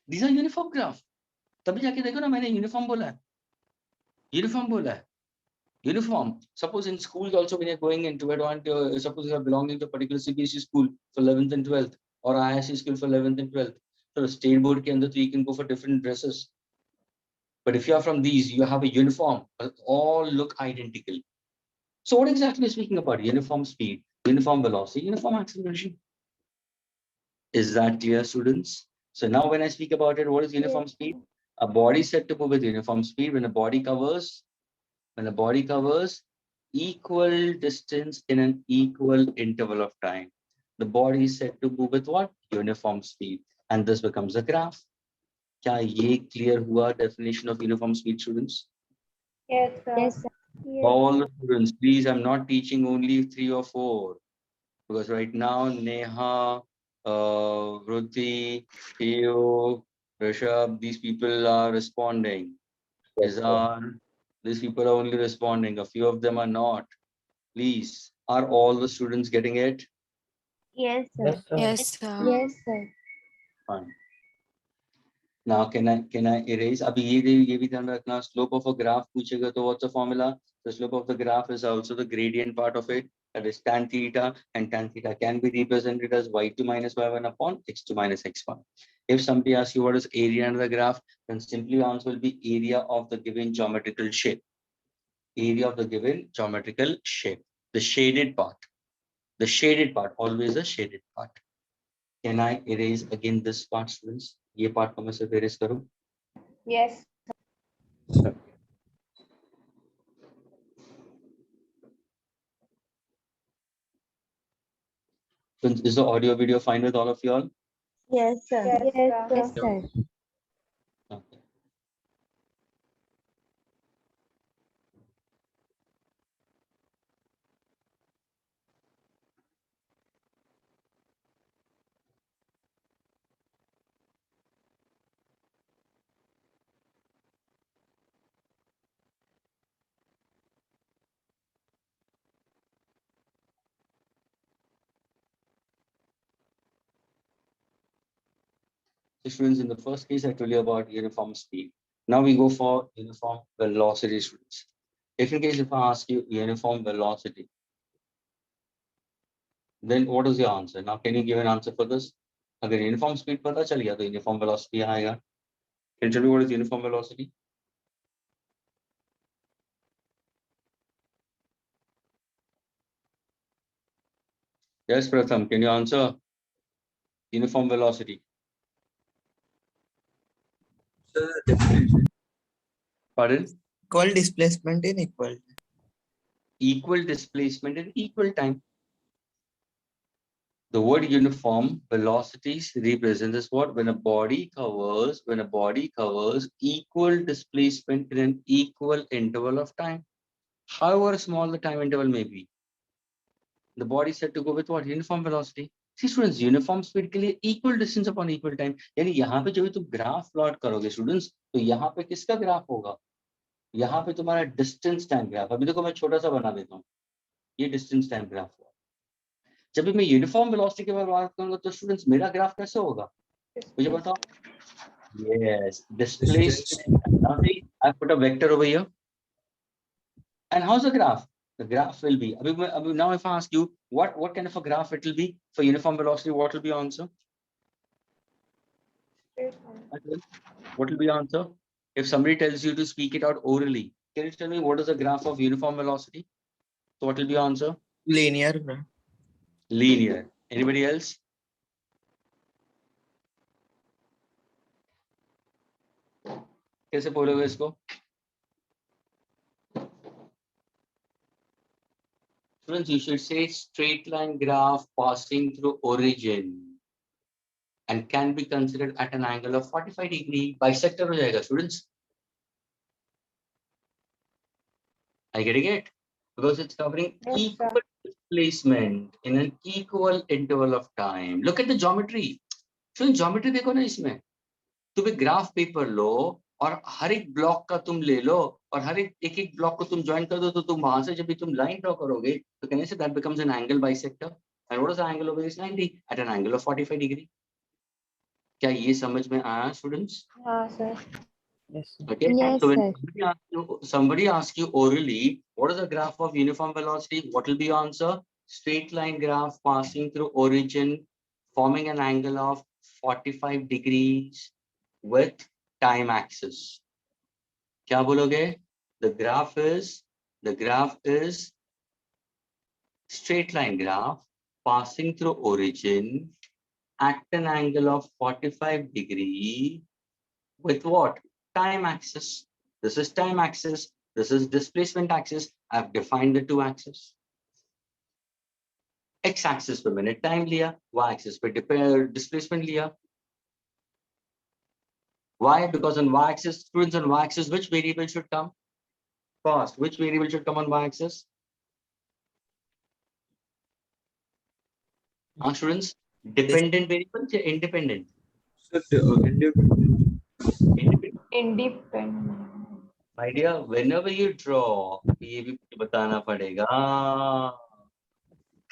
These are uniform graph. तभी जाके देखो ना, मैंने uniform बोला है. Uniform. Suppose in schools also, when you're going into it, suppose you are belonging to a particular CBSE school for 11th and 12th, or IISc school for 11th and 12th. So state board ke andar you can go for different dresses. But if you are from these, you have a uniform, all look identical. So what exactly are we speaking about? Uniform speed, uniform velocity, uniform acceleration. Is that clear, students? So now when I speak about it, what is uniform speed? A body is said to move with uniform speed when a body covers equal distance in an equal interval of time. The body is said to move with what? Uniform speed. And this becomes a graph. क्या ये clear हुआ definition of uniform speed, students? Yes, sir. Yes, sir. All the students, please, I'm not teaching only 3 or 4. Because right now, Neha, Vruti, Theo, Rishabh, these people are responding. These people are only responding. A few of them are not. Please, are all the students getting it? Yes, sir. Yes, sir. Yes, sir. Fine. Now, can I erase? अभी ये भी ध्यान रखना. Slope of a graph पूछेगा तो what's the formula? The slope of the graph is also the gradient part of it. That is tan theta, and tan theta can be represented as y2 minus y1 upon x2 minus x1. If somebody asks you what is area under the graph, then simply answer will be area of the given geometrical shape. Area of the given geometrical shape. The shaded part. The shaded part, always a shaded part. Can I erase again this part, students? ये part को मैं सिर्फ erase करूं. Yes. Is the audio video fine with all of you all? Yes, sir. Yes, sir. Yes, sir. Okay. So students, in the first case, I told you about uniform speed. Now we go for uniform velocity, students. If in case if I ask you uniform velocity, then what is your answer? Now, can you give an answer for this? अगर uniform speed पता चल गया तो uniform velocity आएगा. Can you tell me what is uniform velocity? Yes, Pratham, can you answer? Uniform velocity. So the definition. Pardon? Equal displacement in equal. Equal displacement in equal time. The word uniform velocities represents what? When a body covers equal displacement in an equal interval of time. However small the time interval may be. The body is said to go with what? Uniform velocity. See students, uniform speed के लिए equal distance upon equal time. यानी यहाँ पे जब तुम graph plot करोगे students, तो यहाँ पे किसका ग्राफ होगा? यहाँ पे तुम्हारा डिस्टेंस टाइम ग्राफ. अभी देखो मैं छोटा सा बना देता हूँ. ये डिस्टेंस टाइम ग्राफ हुआ. जब भी मैं यूनिफॉर्म वेलोसिटी के बारे में बात करूंगा तो स्टूडेंट्स मेरा ग्राफ कैसे होगा? मुझे बताओ. Yes, displacement. Now see, I put a vector over here. And how's the graph? The graph will be. Now if I ask you what kind of a graph it will be for uniform velocity, what will be your answer? Straight line. What will be your answer? If somebody tells you to speak it out orally, can you tell me what is the graph of uniform velocity? So what will be your answer? Linear. Linear. Anybody else? कैसे बोलोगे इसको? Students, you should say straight line graph passing through origin and can be considered at an angle of 45 degree. Bisector हो जाएगा students. Are you getting it? Because it's covering Yes, sir. equal displacement in an equal interval of time. Look at the geometry. Students, geometry देखो ना इसमें. तुम एक graph paper लो और हर एक block का तुम ले लो और हर एक एक ब्लॉक को तुम ज्वाइन कर दो तो तुम वहां से जब भी तुम लाइन ड्रॉ करोगे तो कहने से that becomes an angle bisector. And what is the angle of this 90 at an angle of 45 degree. क्या ये समझ में आया स्टूडेंट्स? हाँ sir. Yes, sir. Okay. Yes, So when sir. somebody asks you orally, what is the graph of uniform velocity? What will be your answer? Straight line graph passing through origin, forming an angle of 45 degrees with time axis. क्या बोलोगे? The graph is straight line graph passing through origin at an angle of 45 degree with what? Time axis. This is time axis. This is displacement axis. I've defined the two axes. X axis per minute time लिया, Y axis per displacement लिया. Why? Because on Y axis, students, on Y axis, which variable should come? Cost. Which variable should come on Y axis? Students, dependent variable or independent? So independent. Independent. Independent. My dear, whenever you draw, ये भी मुझे बताना पड़ेगा.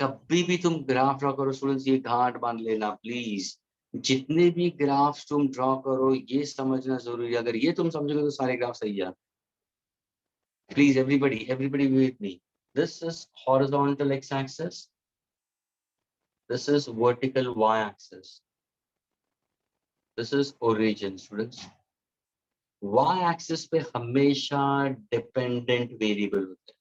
कभी भी तुम graph draw करो students, ये घाट बांध लेना प्लीज. जितने भी ग्राफ्स तुम ड्रॉ करो ये समझना जरूरी है. अगर ये तुम समझोगे तो सारे ग्राफ सही है. Please everybody with me. This is horizontal x axis. This is vertical y axis. This is origin students. Y axis पे हमेशा dependent variable होते हैं.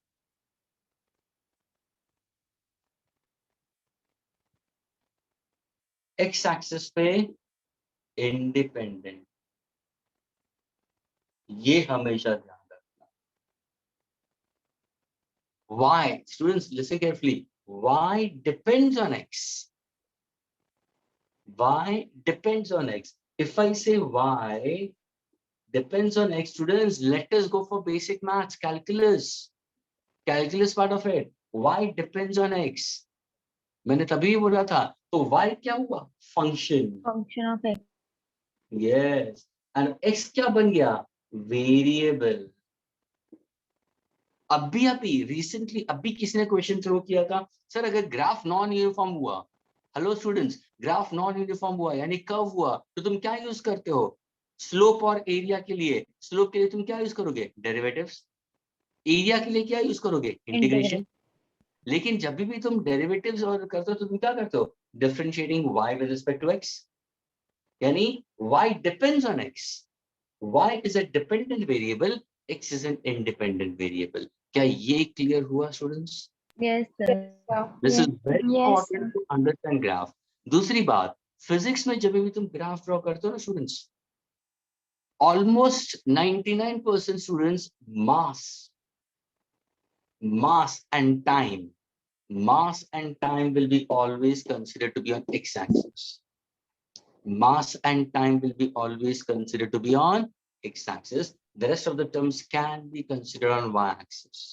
X axis पे independent. ये हमेशा ध्यान रखना. Y, students listen carefully. Y depends on X. Y depends on X. If I say Y depends on X, students, let us go for basic maths, calculus part of it. Y depends on X. मैंने तभी बोला था. तो Y क्या हुआ? Function. Function of X. Yes. And X क्या बन गया? Variable. अभी रिसेंटली अभी किसी ने क्वेश्चन थ्रो किया था, सर अगर ग्राफ नॉन यूनिफॉर्म हुआ hello students, graph non uniform हुआ यानी कर्व हुआ तो तुम क्या यूज करते हो? स्लोप और एरिया के लिए, स्लोप के लिए तुम क्या यूज करोगे? डेरिवेटिव्स। एरिया के लिए क्या यूज करोगे? इंटीग्रेशन। लेकिन जब भी तुम डेरिवेटिव्स और करते हो तो तुम क्या करते हो? Differentiating y with respect to x, यानी y depends on x, y is a dependent variable, x is an independent variable. क्या ये क्लियर हुआ students? Yes, sir. This is Yes. Very Yes, important sir. To understand graph. दूसरी बात, physics में जब भी तुम ग्राफ ड्रॉ करते हो ना students, almost 99% students, mass and time, mass and time will be always considered to be on x-axis. Mass and time will be always considered to be on x-axis. The rest of the terms can be considered on y-axis.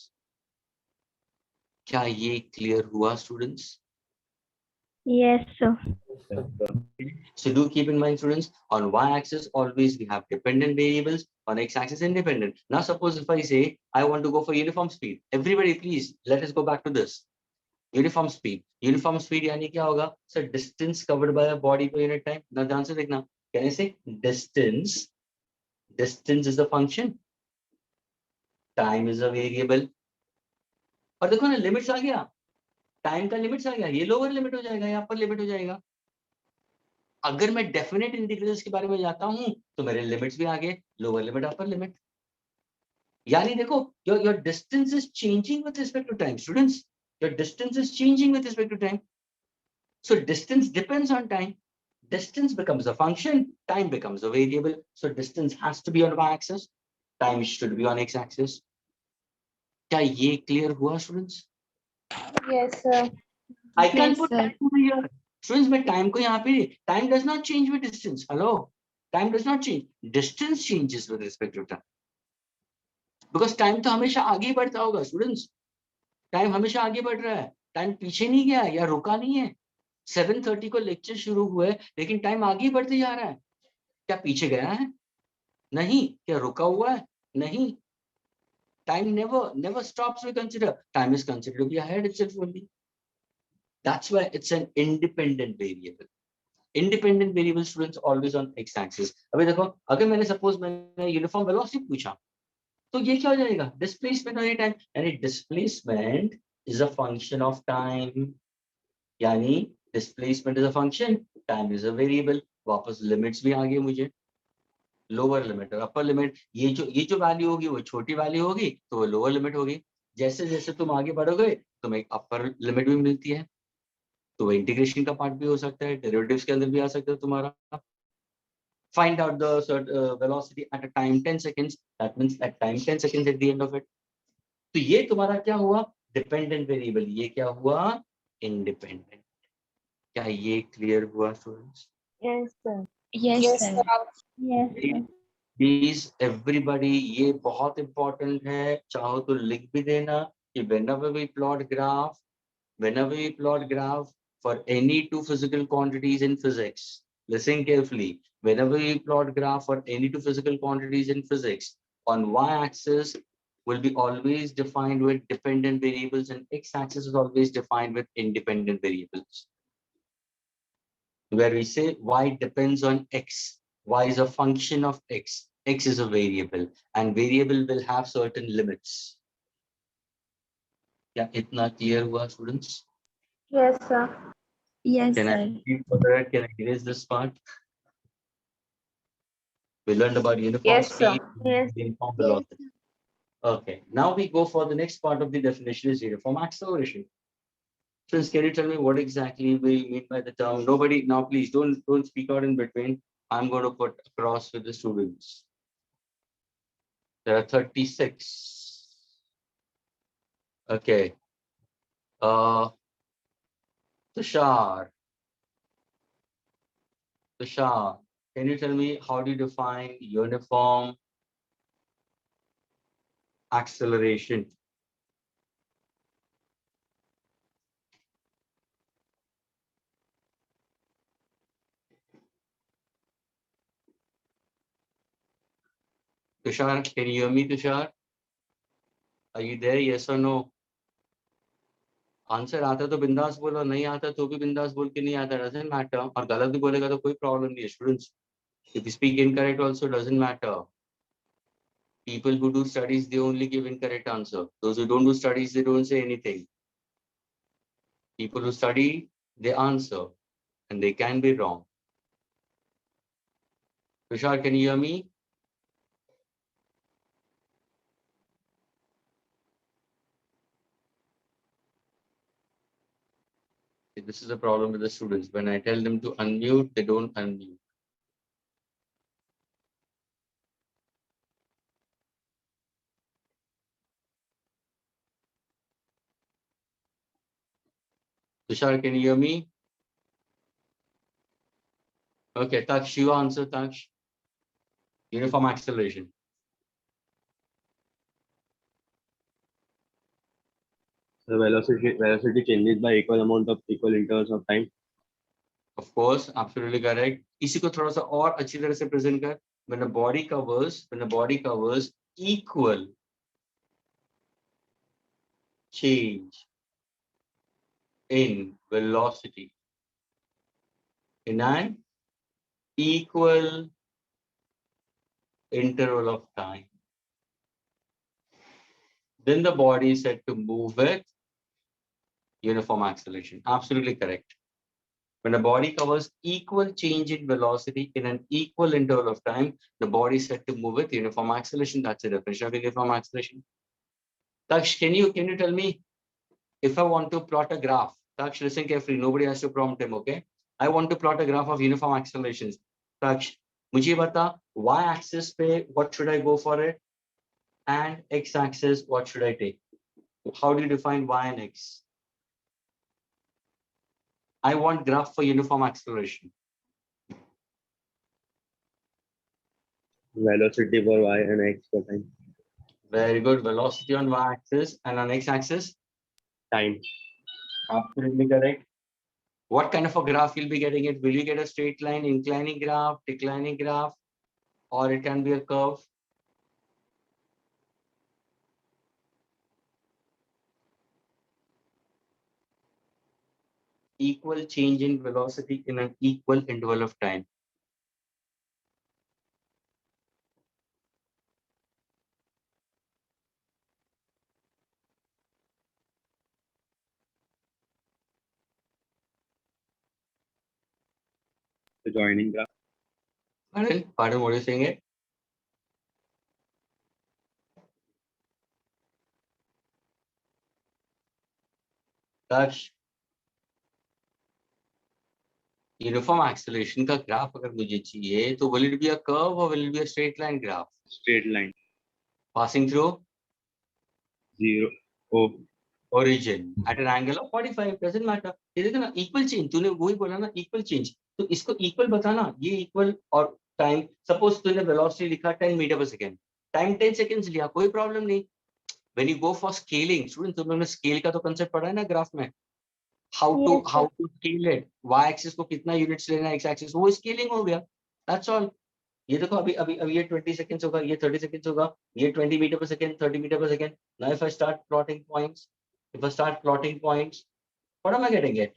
क्या ये clear हुआ students? Yes, sir. So do keep in mind students, on y-axis always we have dependent variables, on x-axis independent. Now suppose if I say I want to go for uniform speed, everybody please let us go back to this. Uniform speed, uniform speed यानी क्या होगा? So distance covered by a body per unit time. Now ध्यान से देखना, can I say distance? Distance is a function, time is a variable. और देखो ना limits आ गया, टाइम का लिमिट्स आ गया, ये लोअर लिमिट हो जाएगा, यहाँ पर लिमिट हो जाएगा। अगर मैं डेफिनेट इंटीग्रल्स के बारे में जाता हूं तो मेरे लिमिट्स भी आ गए, लोअर लिमिट अपर लिमिट। यानी देखो, your distance is changing with respect to time students, your distance is changing with respect to time. So distance depends on time, distance becomes a function, time becomes a variable. So distance has to be on y-axis, time should be on x-axis. क्या ये clear हुआ students? Yes, sir. I can Yes, put sir. time over here. Students, मैं time को यहाँ पे, time does not change with distance. Hello, time does not change. Distance changes with respect to time. Because time तो हमेशा आगे ही बढ़ता होगा students. Time हमेशा आगे बढ़ रहा है. Time पीछे नहीं गया या रुका नहीं है. 7:30 को लेक्चर शुरू हुए लेकिन टाइम आगे ही बढ़ते जा रहा है. क्या पीछे गया है? नहीं. क्या रुका हुआ है? नहीं. Time never stops. We consider time is considered to be ahead itself only. That's why it's an independent variable. Independent variable students always on x-axis. अभी देखो, अगर मैंने suppose मैंने uniform velocity पूछा, तो ये क्या हो जाएगा? Displacement on time. यानी displacement is a function of time. यानी displacement is a function, time is a variable. वापस limits भी आ गए मुझे. लोअर लिमिट और अपर लिमिट, ये जो वैल्यू होगी वो छोटी वैल्यू होगी तो वो लोअर लिमिट होगी। जैसे जैसे तुम आगे बढ़ोगे तुम्हें अपर लिमिट भी मिलती है, तो वो इंटीग्रेशन का पार्ट भी हो सकता है, डेरिवेटिव्स के अंदर भी आ सकता है तुम्हारा। Find out the velocity at a time 10 seconds, that means at time 10 seconds at the end of it. तो ये तुम्हारा क्या हुआ? Dependent variable. ये क्या हुआ? इंडिपेंडेंट। क्या ये क्लियर हुआ students? Yes, sir. Yes, sir. Yes, sir. Please everybody, ये बहुत इंपॉर्टेंट है, चाहो तो लिख भी देना कि whenever we plot graph for any two physical quantities in physics, listen carefully, whenever we plot graph for any two physical quantities in physics, on y-axis will be always defined with dependent variables and x-axis is always defined with independent variables, where we say y depends on x, y is a function of x, x is a variable and variable will have certain limits. क्या इतना clear हुआ students? Yes, sir. Yes, Can I sir. repeat for that? Can I erase this part? We learned about uniform Yes, sir. speed, Yes. uniform velocity. Okay, now we go for the next part of the definition is uniform acceleration. Friends, can you tell me what exactly we mean by the term? Nobody, now please don't speak out in between. I'm going to put across with the students. There are 36. Okay. Tushar, can you tell me how do you define uniform acceleration? Tushar, can you hear me, Tushar? Are you there? Yes or no? Answer आता तो बिंदास बोलो, नहीं आता तो भी बिंदास बोल के नहीं आता, डजंट मैटर। और गलत भी बोलेगा तो कोई प्रॉब्लम नहीं है students. If you speak incorrect also doesn't matter. People who do studies, they only give incorrect answer. Those who don't do studies, they don't say anything. People who study, they answer, and they can be wrong. Tushar, can you hear me? This is a problem with the students. When I tell them to unmute, they don't unmute. Tushar, can you hear me? Okay, Taksh, you answer, Taksh. Uniform acceleration. The velocity changes by equal amount of equal intervals of time. Of course, absolutely correct. इसी को थोड़ा सा और अच्छी तरह से present कर. When the body covers equal change in velocity in an equal interval of time, then the body is said to move with uniform acceleration. Absolutely correct. When a body covers equal change in velocity in an equal interval of time, the body is said to move with uniform acceleration. That's the definition of uniform acceleration. Taksh, can you tell me, if I want to plot a graph? Taksh, listen carefully. Nobody has to prompt him, okay? I want to plot a graph of uniform accelerations. Taksh, मुझे बता, y-axis पे what should I go for it, and x-axis what should I take? How do you define y and x? I want graph for uniform acceleration. Velocity for y and x for time. Very good. Velocity on y-axis and on x-axis? Time. Absolutely correct. What kind of a graph you'll be getting it? Will you get a straight line, inclining graph, declining graph, or it can be a curve? Equal change in velocity in an equal interval of time. The joining graph. Pardon, what are you saying it? Dash. Uniform acceleration का graph अगर मुझे चाहिए तो will it be a curve or will it be a straight line graph? Straight line. Passing through 0. Oh. origin at an angle of 45. Doesn't matter. ये देखो ना, equal change. तूने वही बोला ना, equal change. तो इसको equal बताना, ये equal और time. Suppose तूने velocity लिखा 10 meter per second. Time 10 seconds लिया, कोई problem नहीं. When you go for scaling, student तुमने scale का तो concept पढ़ा है ना graph में. How to scale it? Y-axis को कितना units लेना है, x-axis वो scaling हो गया. That's all. ये देखो अभी अभी अभी ये 20 seconds होगा, ये 30 seconds होगा, ये 20 meter per second, 30 meter per second. Now if I start plotting points, what am I getting it?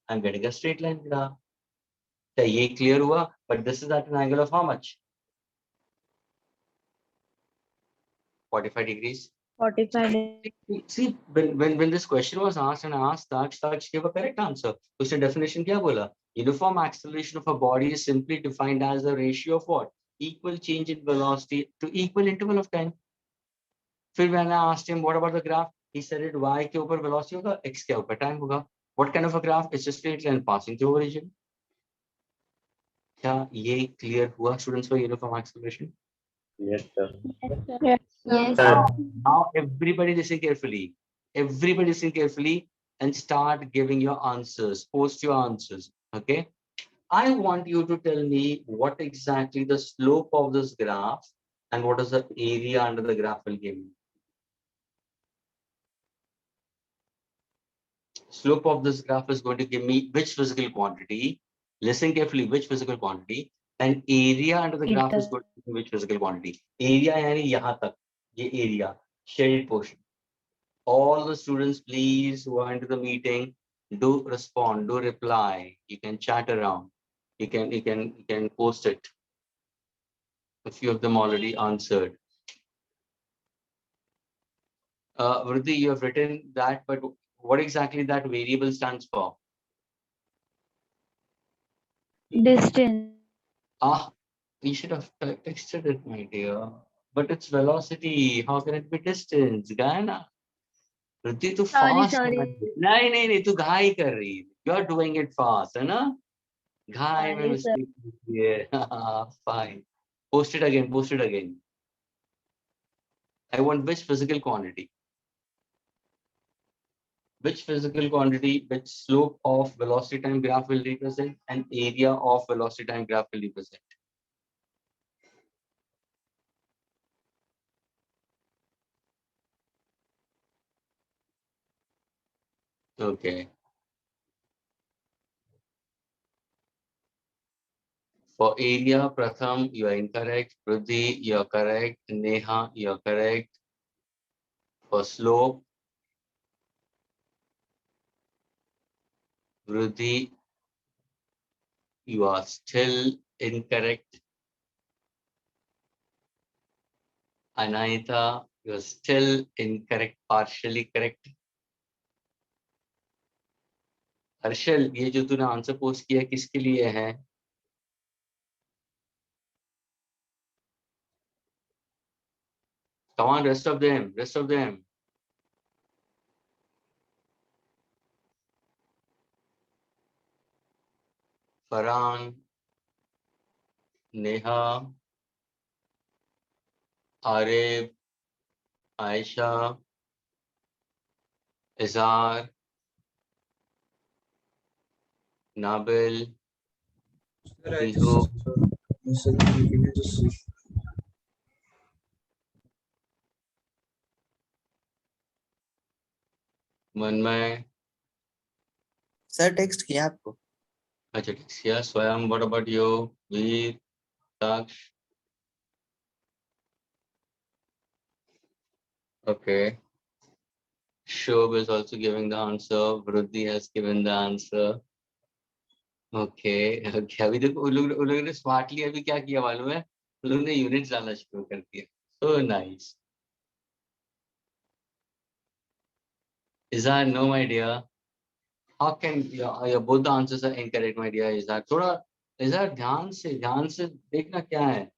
I'm getting a straight line graph. So ये clear हुआ, but this is at an angle of how much? 45 degrees. 45. See, when this question was asked and I asked Daksh gave a correct answer. उसने definition क्या बोला? Uniform acceleration of a body is simply defined as the ratio of what? Equal change in velocity to equal interval of time. फिर when I asked him what about the graph, he said it y के ऊपर velocity होगा, x के ऊपर time होगा. What kind of a graph? It's a straight line passing through origin. क्या ये clear हुआ students for uniform acceleration? Yes, sir. Yes. Now everybody listen carefully. Everybody listen carefully and start giving your answers. Post your answers. Okay. I want you to tell me what exactly the slope of this graph and what is the area under the graph will give me. Slope of this graph is going to give me which physical quantity. Listen carefully, which physical quantity, and area under the graph is going to give me which physical quantity. Area यानी यहाँ तक, ये area, shaded portion. All the students, please, who are into the meeting, do respond, do reply. You can chat around. You can post it. A few of them already answered. Vriddhi, you have written that, but what exactly that variable stands for? Distance. Ah, you should have texted it, my dear. But it's velocity. How can it be distance? Gana. Vriddhi, तू Sorry, fast sorry. नहीं, तू घाई कर रही है. You are doing it fast, है ना? घाई में Sorry, sir. mistake होती है. Fine. Post it again. Post it again. I want which physical quantity? Which physical quantity, which slope of velocity time graph will represent and area of velocity time graph will represent? Okay. For area, Pratham, you are incorrect. Vriddhi, you are correct. Neha, you are correct. For slope, Vriddhi, you are still incorrect. Anahita, you are still incorrect, partially correct. Harshal, ये जो तूने answer post किया किसके लिए है? Come on, rest of them, rest of them. Farhan, Neha, Arif, Aisha, Izar, Nabil, Sir, I Pintu, just, sir, can you just see? Manmay. Sir text किया आपको. अच्छा, ठीक. Swayam, what about you? Veer, Daksh. Okay. Shobh is also giving the answer. Vriddhi has given the answer. Okay. Okay. अभी देखो उन लोगों ने smartly अभी क्या किया मालूम है? उन लोगों ने units डालना शुरू कर दिया. So nice. Izar, no, my dear. How can both the answers are incorrect, my dear Izar? थोड़ा Izar ध्यान से देखना क्या है?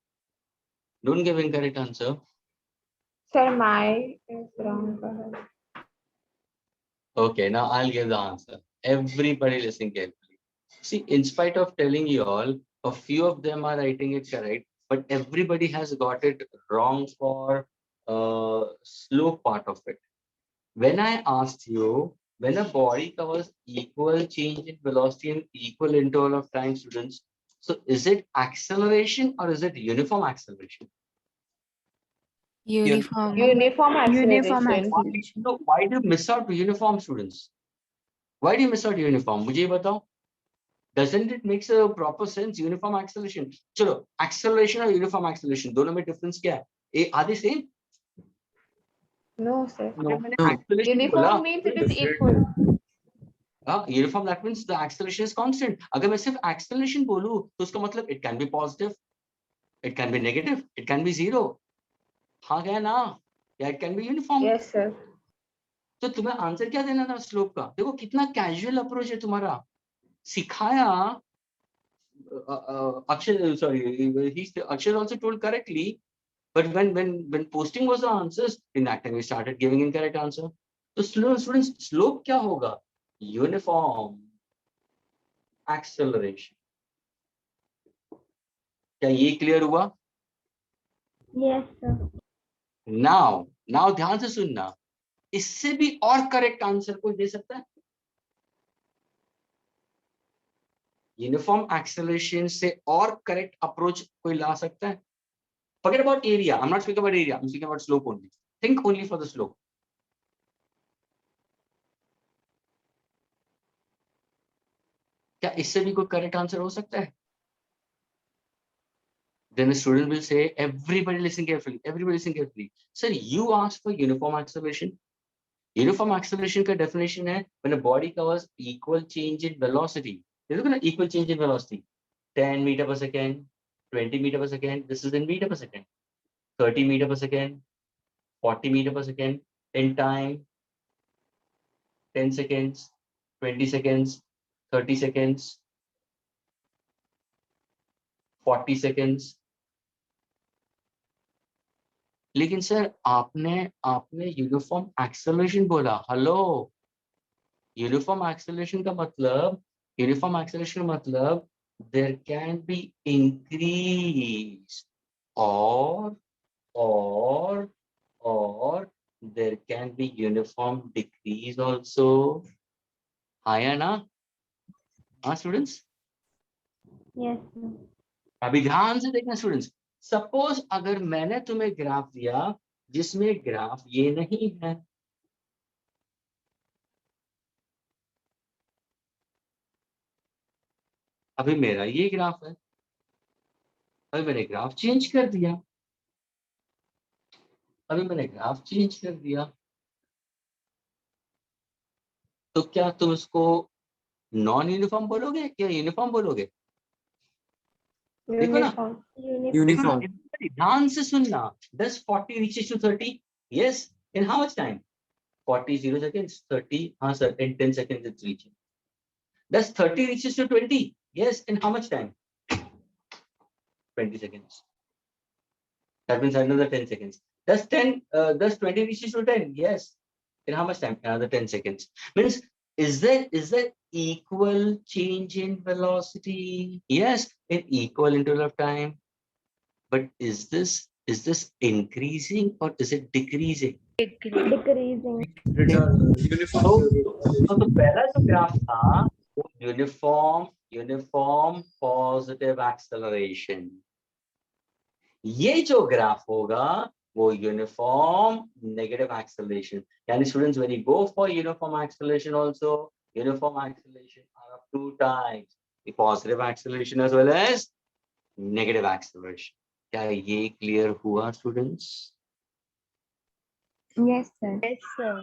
Don't give incorrect answer. Sir, my is wrong. Correct. Okay, now I'll give the answer. Everybody listen carefully. See, in spite of telling you all, a few of them are writing it correct, but everybody has got it wrong for slope part of it. When I asked you, when a body covers equal change in velocity and equal interval of time, students, so is it acceleration or is it uniform acceleration? Uniform. Uniform Uniform acceleration. acceleration. So why do you miss out uniform, students? Why do you miss out uniform? मुझे ये बताओ. Doesn't it makes a proper sense? Uniform acceleration. चलो, acceleration और uniform acceleration दोनों में difference क्या है? Are they same? No, sir. No. No. Acceleration बोला. Uniform means it is equal. Uniform, that means the acceleration is constant. अगर मैं सिर्फ acceleration बोलूँ, तो उसका मतलब it can be positive, it can be negative, it can be zero. हाँ क्या ना? या it can be uniform. Yes, sir. तो तुम्हें आंसर क्या देना था स्लोप का? देखो कितना कैजुअल अप्रोच है तुम्हारा. सिखाया. Akshay, sorry, Akshay also told correctly, but when posting was the answers, in that time we started giving incorrect answer. So students, slope क्या होगा? Uniform acceleration. क्या ये क्लियर हुआ? Yes, sir. Now ध्यान से सुनना. इससे भी और करेक्ट आंसर कोई दे सकता है? यूनिफॉर्म एक्सेलरेशन से और करेक्ट अप्रोच कोई ला सकता है? Forget about area. I'm not speaking about area. I'm speaking about slope only. Think only for the slope. क्या इससे भी कोई करेक्ट आंसर हो सकता है? Then the student will say, everybody listen carefully. Everybody listen carefully. Sir, you asked for uniform acceleration. Uniform acceleration का definition है when a body covers equal change in velocity. देखो ना, equal change in velocity. 10 meter per second, 20 meter per second. This is in meter per second. 30 meter per second, 40 meter per second. In time, 10 seconds, 20 seconds, 30 seconds, 40 seconds. लेकिन sir आपने आपने uniform acceleration बोला. Hello, uniform acceleration का मतलब there can be increase और there can be uniform decrease also. हाँ या ना? हाँ स्टूडेंट्स, Yes, sir. अभी ध्यान से देखना स्टूडेंट्स. सपोज अगर मैंने तुम्हें ग्राफ दिया जिसमें ग्राफ ये नहीं है, अभी मेरा ये ग्राफ है, अभी मैंने ग्राफ चेंज कर दिया, तो क्या तुम इसको नॉन यूनिफॉर्म बोलोगे या यूनिफॉर्म बोलोगे? देखो ना, Uniform. Uniform. ध्यान से सुनना. Does 40 reaches to 30? Yes. In how much time? 40 0 seconds. 30, हाँ sir, in 10 seconds it's reaching. Does 30 reaches to 20? Yes. In how much time? 20 seconds. That means another 10 seconds. Does 20 reaches to 10? Yes. In how much time? Another 10 seconds. Means is there equal change in velocity? Yes, in equal interval of time. But is this increasing or is it decreasing? Decreasing. Uniform. तो पहला जो graph था वो uniform positive acceleration. ये जो graph होगा वो uniform negative acceleration. यानी students, when you go for uniform acceleration also, uniform acceleration are of two types, the positive acceleration as well as negative acceleration. क्या ये क्लियर हुआ students? Yes, sir. Yes, sir.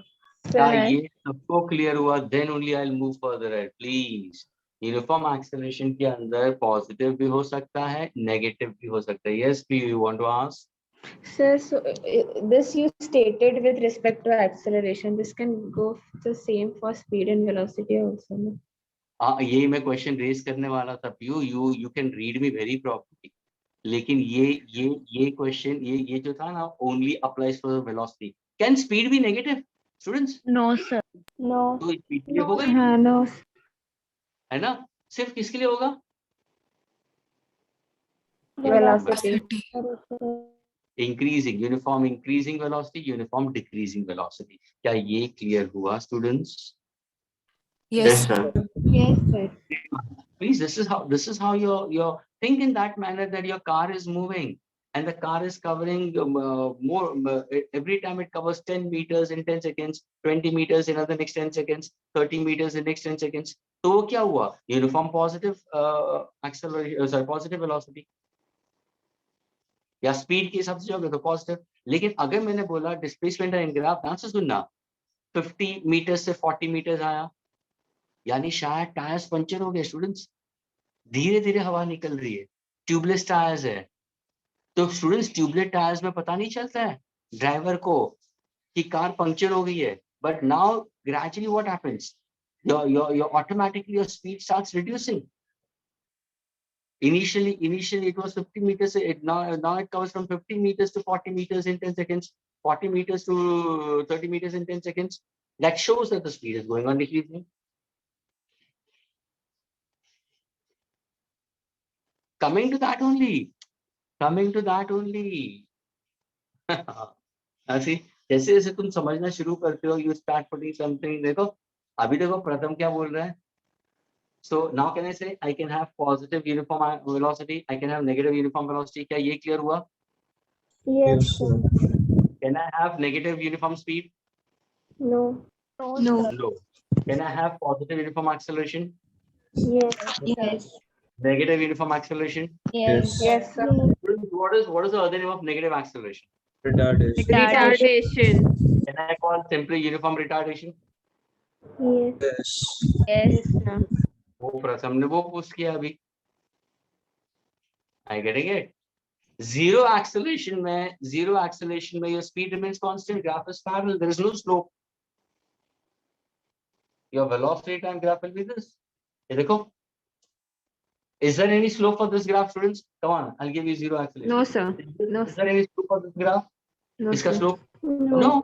क्या ये सबको clear हुआ? Then only I will move further at. Please, uniform acceleration के अंदर positive भी हो सकता है, नेगेटिव भी हो सकता है. Yes, you want to ask? Sir, so this you stated with respect to acceleration. This can go the same for speed and velocity also. No? यही मैं क्वेश्चन रेज करने वाला था. You can read me very properly. लेकिन ये question ये जो था ना, only applies for velocity. Can speed be negative students? No, sir. No. तो स्पीड के लिए होगा, हाँ, no. है ना? सिर्फ किसके लिए होगा? Velocity. Increasing, uniform increasing velocity, uniform decreasing velocity. क्या ये क्लियर हुआ students? Yes, sir. Yes, sir. Please, this is how your think in that manner that your car is moving and the car is covering more every time it covers 10 meters in 10 seconds, 20 meters in the next 10 seconds, 30 meters in next 10 seconds. तो वो क्या हुआ? Uniform positive acceleration, sorry positive velocity. या speed के हिसाब से जाओगे तो पॉजिटिव. लेकिन अगर मैंने बोला डिस्प्लेसमेंट इन ग्राफ, ध्यान से सुनना, 50 मीटर से 40 मीटर आया, यानी शायद टायर्स पंचर हो गए स्टूडेंट्स. धीरे धीरे हवा निकल रही है, ट्यूबलेस टायर्स है. तो स्टूडेंट्स, ट्यूबलेस टायर्स में पता नहीं चलता है ड्राइवर को कि कार पंक्चर हो गई है. But now gradually what happens, your automatically your speed starts reducing. Initially it was 50 meters. Now it covers from 50 meters to 40 meters in 10 seconds, 40 meters to 30 meters in 10 seconds. That shows that the speed is going on decreasing. Coming to that only. ऐसे जैसे जैसे तुम समझना शुरू करते हो, you start putting something. देखो अभी देखो प्रथम क्या बोल रहा है. So now can I say I can have positive uniform velocity, I can have negative uniform velocity. क्या ये clear हुआ? Yes, sir. Can I have negative uniform speed? No. No. No. Can I have positive uniform acceleration? Yes. yes, Negative uniform acceleration? Yes. Yes, sir. What is the other name of negative acceleration? Retardation. Retardation. Can I call simply uniform retardation? Yes. Yes. Yes. No. वो प्रथम ने वो पूछ किया अभी. I getting it? Zero acceleration में your speed remains constant, graph is parallel, there is no slope. Your velocity time graph will be this. ये देखो. Is there any slope for this graph, students? Come on, I'll give you zero acceleration. No, sir. No, Is there any slope for this graph? No, इसका sir. slope? No. No.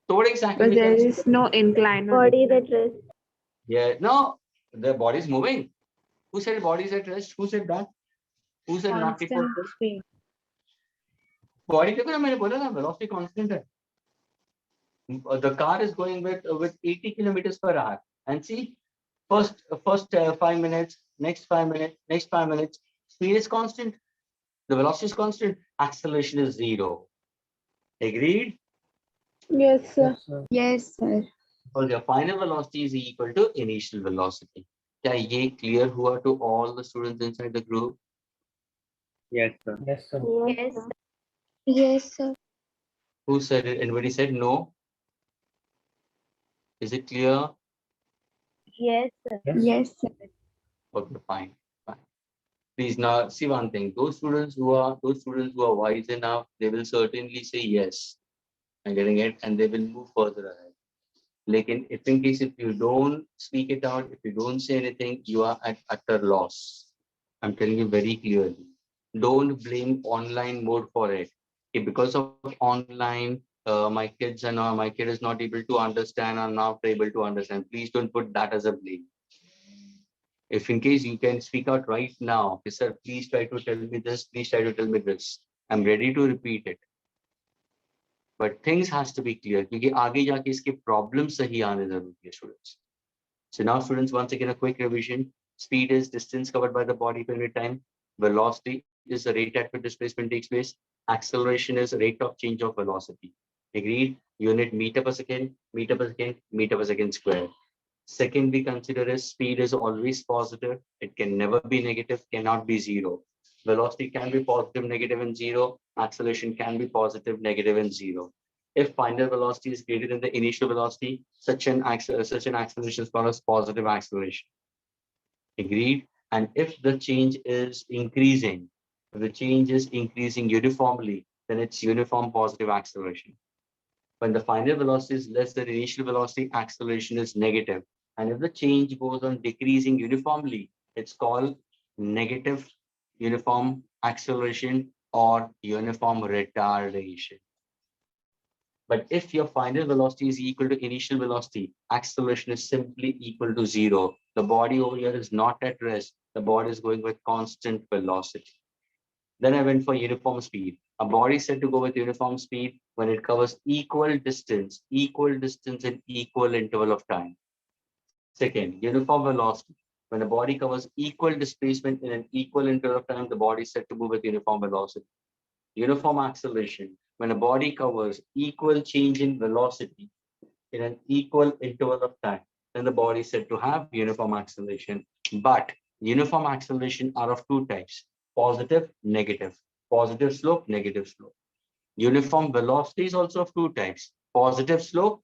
So what exactly? Because we there can is say? no incline. or Body decline. that rest. Yeah, no. The body is moving. Who said body is at rest? Who said that? Who said not equal to Constant speed. body? देखो ना मैंने बोला ना velocity constant है. The car is going with 80 kilometers per hour. And see, first 5 minutes, next 5 minutes, next 5 minutes, speed is constant. The velocity is constant. Acceleration is zero. Agreed? Yes, sir. Yes, sir. Well, the final velocity is equal to initial velocity. क्या ये clear हुआ to all the students inside the group? Yes, sir. Yes. Yes, sir. Who said it? Anybody said no? Is it clear? Yes, sir. Yes, sir. Okay, fine. Please now see one thing. Those students who are wise enough, they will certainly say yes. I'm getting it, and they will move further ahead. Like if in case if you don't speak it out, if you don't say anything, you are at utter loss. I'm telling you very clearly. Don't blame online mode for it. Okay, because of online, my kid is not able to understand or not able to understand. Please don't put that as a blame. If in case you can speak out right now, okay, sir, please try to tell me this, please try to tell me this. I'm ready to repeat it. But things has to be clear क्योंकि आगे जाके इसके problems सही आने जरूरी है students. So now students, once again a quick revision. Speed is distance covered by the body per unit time. Velocity is the rate at which displacement takes place. Acceleration is rate of change of velocity. Agreed? Unit meter per second, meter per second, meter per second square. Second, we consider is speed is always positive. It can never be negative, cannot be zero. Velocity can be positive, negative, and zero. Acceleration can be positive, negative, and zero. If final velocity is greater than the initial velocity, such an acceleration is called as positive acceleration. Agreed? And if the change is increasing, if the change is increasing uniformly, then it's uniform positive acceleration. When the final velocity is less than initial velocity, acceleration is negative. And if the change goes on decreasing uniformly, it's called negative uniform acceleration or uniform retardation. But if your final velocity is equal to initial velocity, acceleration is simply equal to zero. The body over here is not at rest. The body is going with constant velocity. Then I went for uniform speed. A body is said to go with uniform speed when it covers equal distance in equal interval of time. Second, uniform velocity. When a body covers equal displacement in an equal interval of time, the body is said to move with uniform velocity. Uniform acceleration. When a body covers equal change in velocity in an equal interval of time, then the body is said to have uniform acceleration. But uniform acceleration are of two types: positive, negative. Positive slope, negative slope. Uniform velocity is also of two types: positive slope,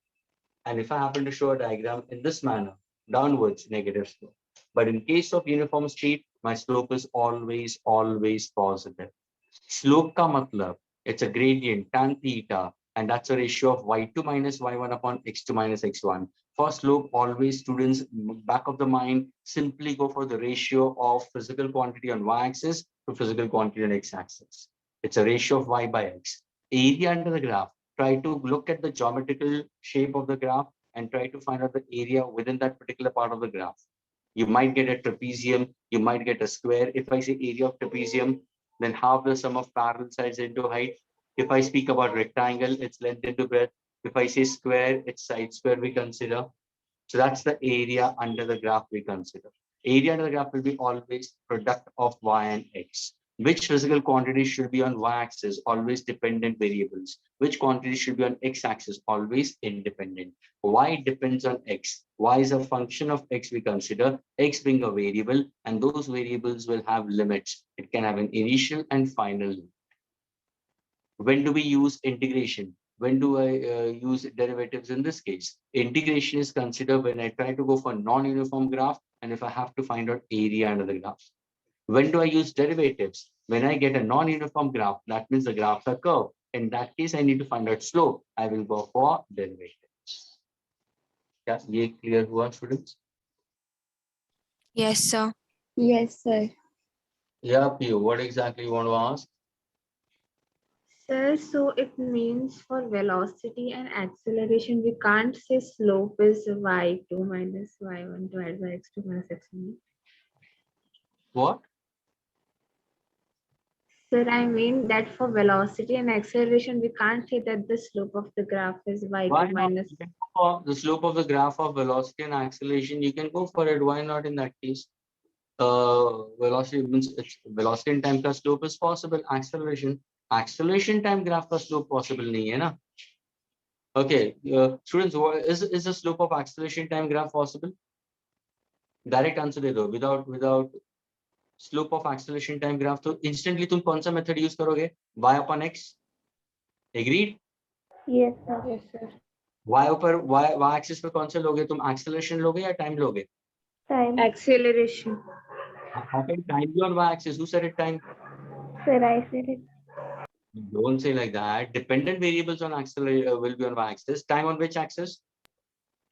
and if I happen to show a diagram in this manner, downwards, negative slope. But in case of uniform speed, my slope is always positive. Slope ka matlab, it's a gradient tan theta, and that's a ratio of y2 minus y1 upon x2 minus x1. For slope, always students, back of the mind, simply go for the ratio of physical quantity on y-axis to physical quantity on x-axis. It's a ratio of y by x. Area under the graph, try to look at the geometrical shape of the graph and try to find out the area within that particular part of the graph. You might get a trapezium, you might get a square. If I say area of trapezium, then half the sum of parallel sides into height. If I speak about rectangle, it's length into breadth. If I say square, it's side square we consider. So that's the area under the graph we consider. Area under the graph will be always product of y and x. Which physical quantity should be on y-axis? Always dependent variables. Which quantity should be on x-axis? Always independent. Y depends on x. Y is a function of x we consider, x being a variable, and those variables will have limits. It can have an initial and final limit. When do we use integration? When do I use derivatives in this case? Integration is considered when I try to go for non-uniform graph and if I have to find out area under the graph. When do I use derivatives? When I get a non-uniform graph, that means the graphs are curved. In that case, I need to find out slope. I will go for derivatives. Yeah, ye clear hua, students? Yes, sir. Yes, sir. Yeah, Pio, what exactly you want to ask? Sir, so it means for velocity and acceleration, we can't say slope is y2 minus y1 divided by x2 minus x1. What? Sir, I mean that for velocity and acceleration, we can't say that the slope of the graph is Why y2 not? minus. You can go for the slope of the graph of velocity and acceleration. You can go for it. Why not in that case? Velocity means it's velocity in time ka slope is possible. Acceleration time graph ka slope possible nahi hai na. Okay, students, is the slope of acceleration time graph possible? Direct answer दे दो. Without slope of acceleration time graph, तो instantly तुम कौन सा method use करोगे? Y upon x. Agreed? Yes, sir. Yes, sir. Y ऊपर y axis पे कौन से लोगे? तुम acceleration लोगे या time लोगे? Time. Acceleration. How can time be on y axis? Who said it time? Sir, I said it. Don't say like that. Dependent variables on will be on y axis. Time on which axis?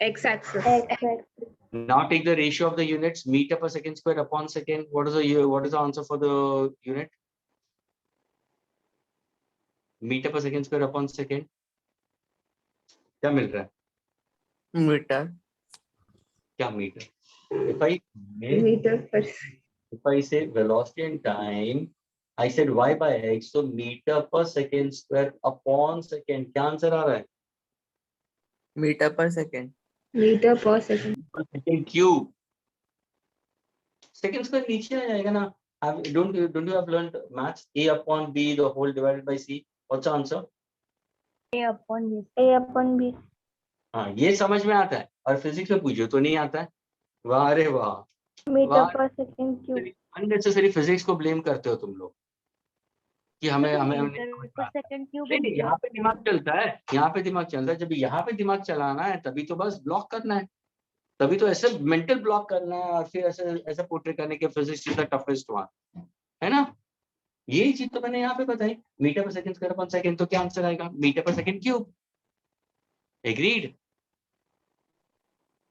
X-axis. X-axis. Now take the ratio of the units, meter per second square upon second. What is the answer for the unit? Meter per second square upon second. क्या मिल रहा है? Metre. क्या meter? Meter per second. If I say velocity and time, I said y by x, so meter per second square upon second. क्या answer आ रहा है? Metre पर second. Meter per second. Per second cube. Second square नीचे आ जाएगा ना? Don't you have learned maths? A upon b the whole divided by c. What's the answer? A upon B. A upon B. हाँ, ये समझ में आता है और फिजिक्स में पूछो तो नहीं आता है. वाह रे वाह. Meter per second cube. Unnecessary physics को ब्लेम करते हो तुम लोग कि हमें हमें नहीं Meter per second cube. नहीं, यहाँ पे दिमाग चलता है. यहाँ पे दिमाग चलता है. जब यहाँ पे दिमाग चलाना है तभी तो बस ब्लॉक करना है. तभी तो ऐसे मेंटल ब्लॉक करना है और फिर ऐसे ऐसे पोर्ट्रे करने के physics is the toughest one है ना. ये चीज तो मैंने यहाँ पे बताई. मीटर पर सेकंड स्क्वायर अपॉन सेकंड, तो क्या आंसर आएगा? मीटर पर second cube. Agreed?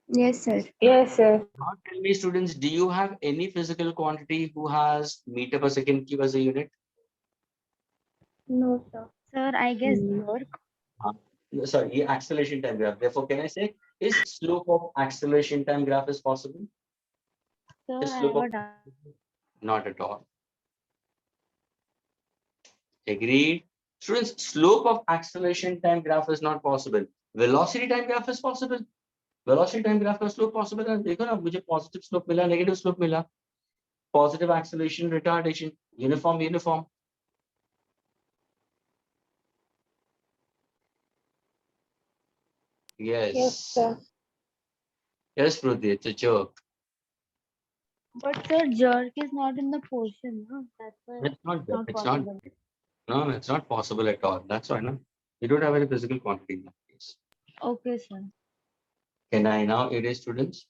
Yes, sir. Yes, sir. Now tell me students, do you have any physical quantity who has meter per second cube as a unit? No, sir. Sir, I guess work. Sorry, ये acceleration time graph. Therefore, can I say is slope of acceleration time graph is possible? Sir, Is I slope of got not at all. Agreed. Students, slope of acceleration time graph is not possible. Velocity time graph is possible. Velocity time graph का slope possible है. देखो ना, मुझे positive slope मिला, negative slope मिला. Positive acceleration, retardation, uniform. Yes. Yes, sir. Yes, Pruthi, it's a joke. But sir, jerk is not in the portion. No? That's why It's not. not It's not. possible. No, it's not possible at all. That's why, no. You don't have any physical quantity in that case. Okay, sir. Can I now erase students?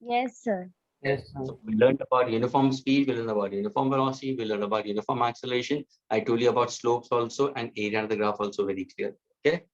Yes, sir. Yes. So we learned about uniform speed, we learned about uniform velocity, we learned about uniform acceleration. I told you about slopes also and area of the graph also very clear. Okay.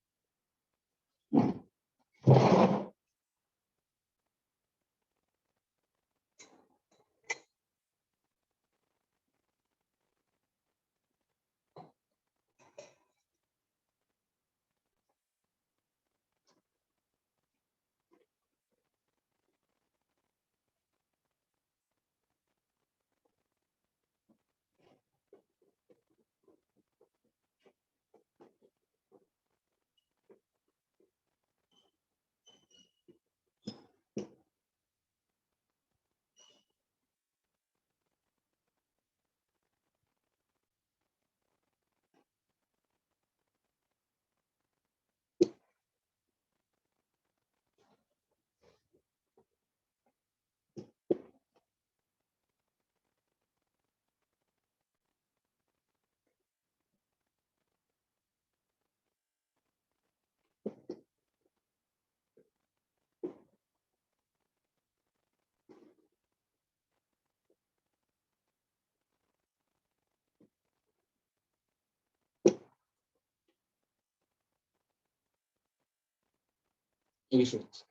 Okay, students.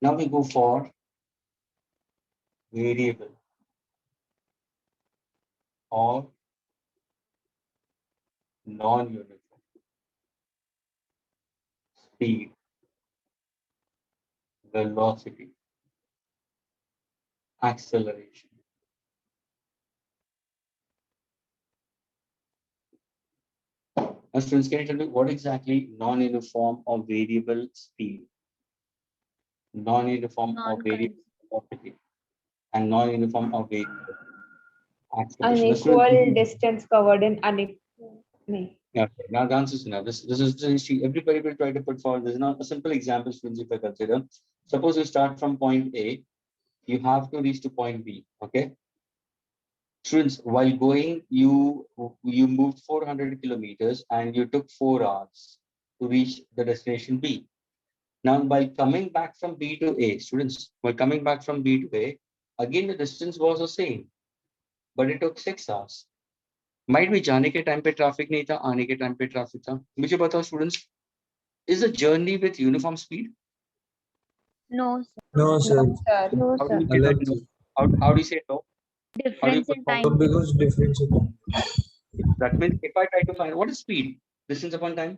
Now we go for variable or non-uniform speed, velocity, acceleration. Now, students, can you tell me what exactly non-uniform or variable speed, non-uniform or variable velocity, and non-uniform or variable acceleration? Now, students, Unequal distance covered in unequal. yeah, okay. Now the answer is now. This is see, everybody will try to put forward. This is not a simple example, students. If I consider, suppose you start from point A, you have to reach to point B. Okay, students, while going, you moved 400 kilometers and you took 4 hours to reach the destination B. Now, while coming back from B to A, students, while coming back from B to A, again the distance was the same, but it took 6 hours. Might be जाने के time पे traffic नहीं था, आने के time पे traffic था. मुझे बताओ, students, is a journey with uniform speed? No, sir. No, sir. No, How do sir. you say that? Alag No? sir. How do you say no? How do you Difference put in forward? time. Because difference in time. That means if I try to find what is speed, distance upon time,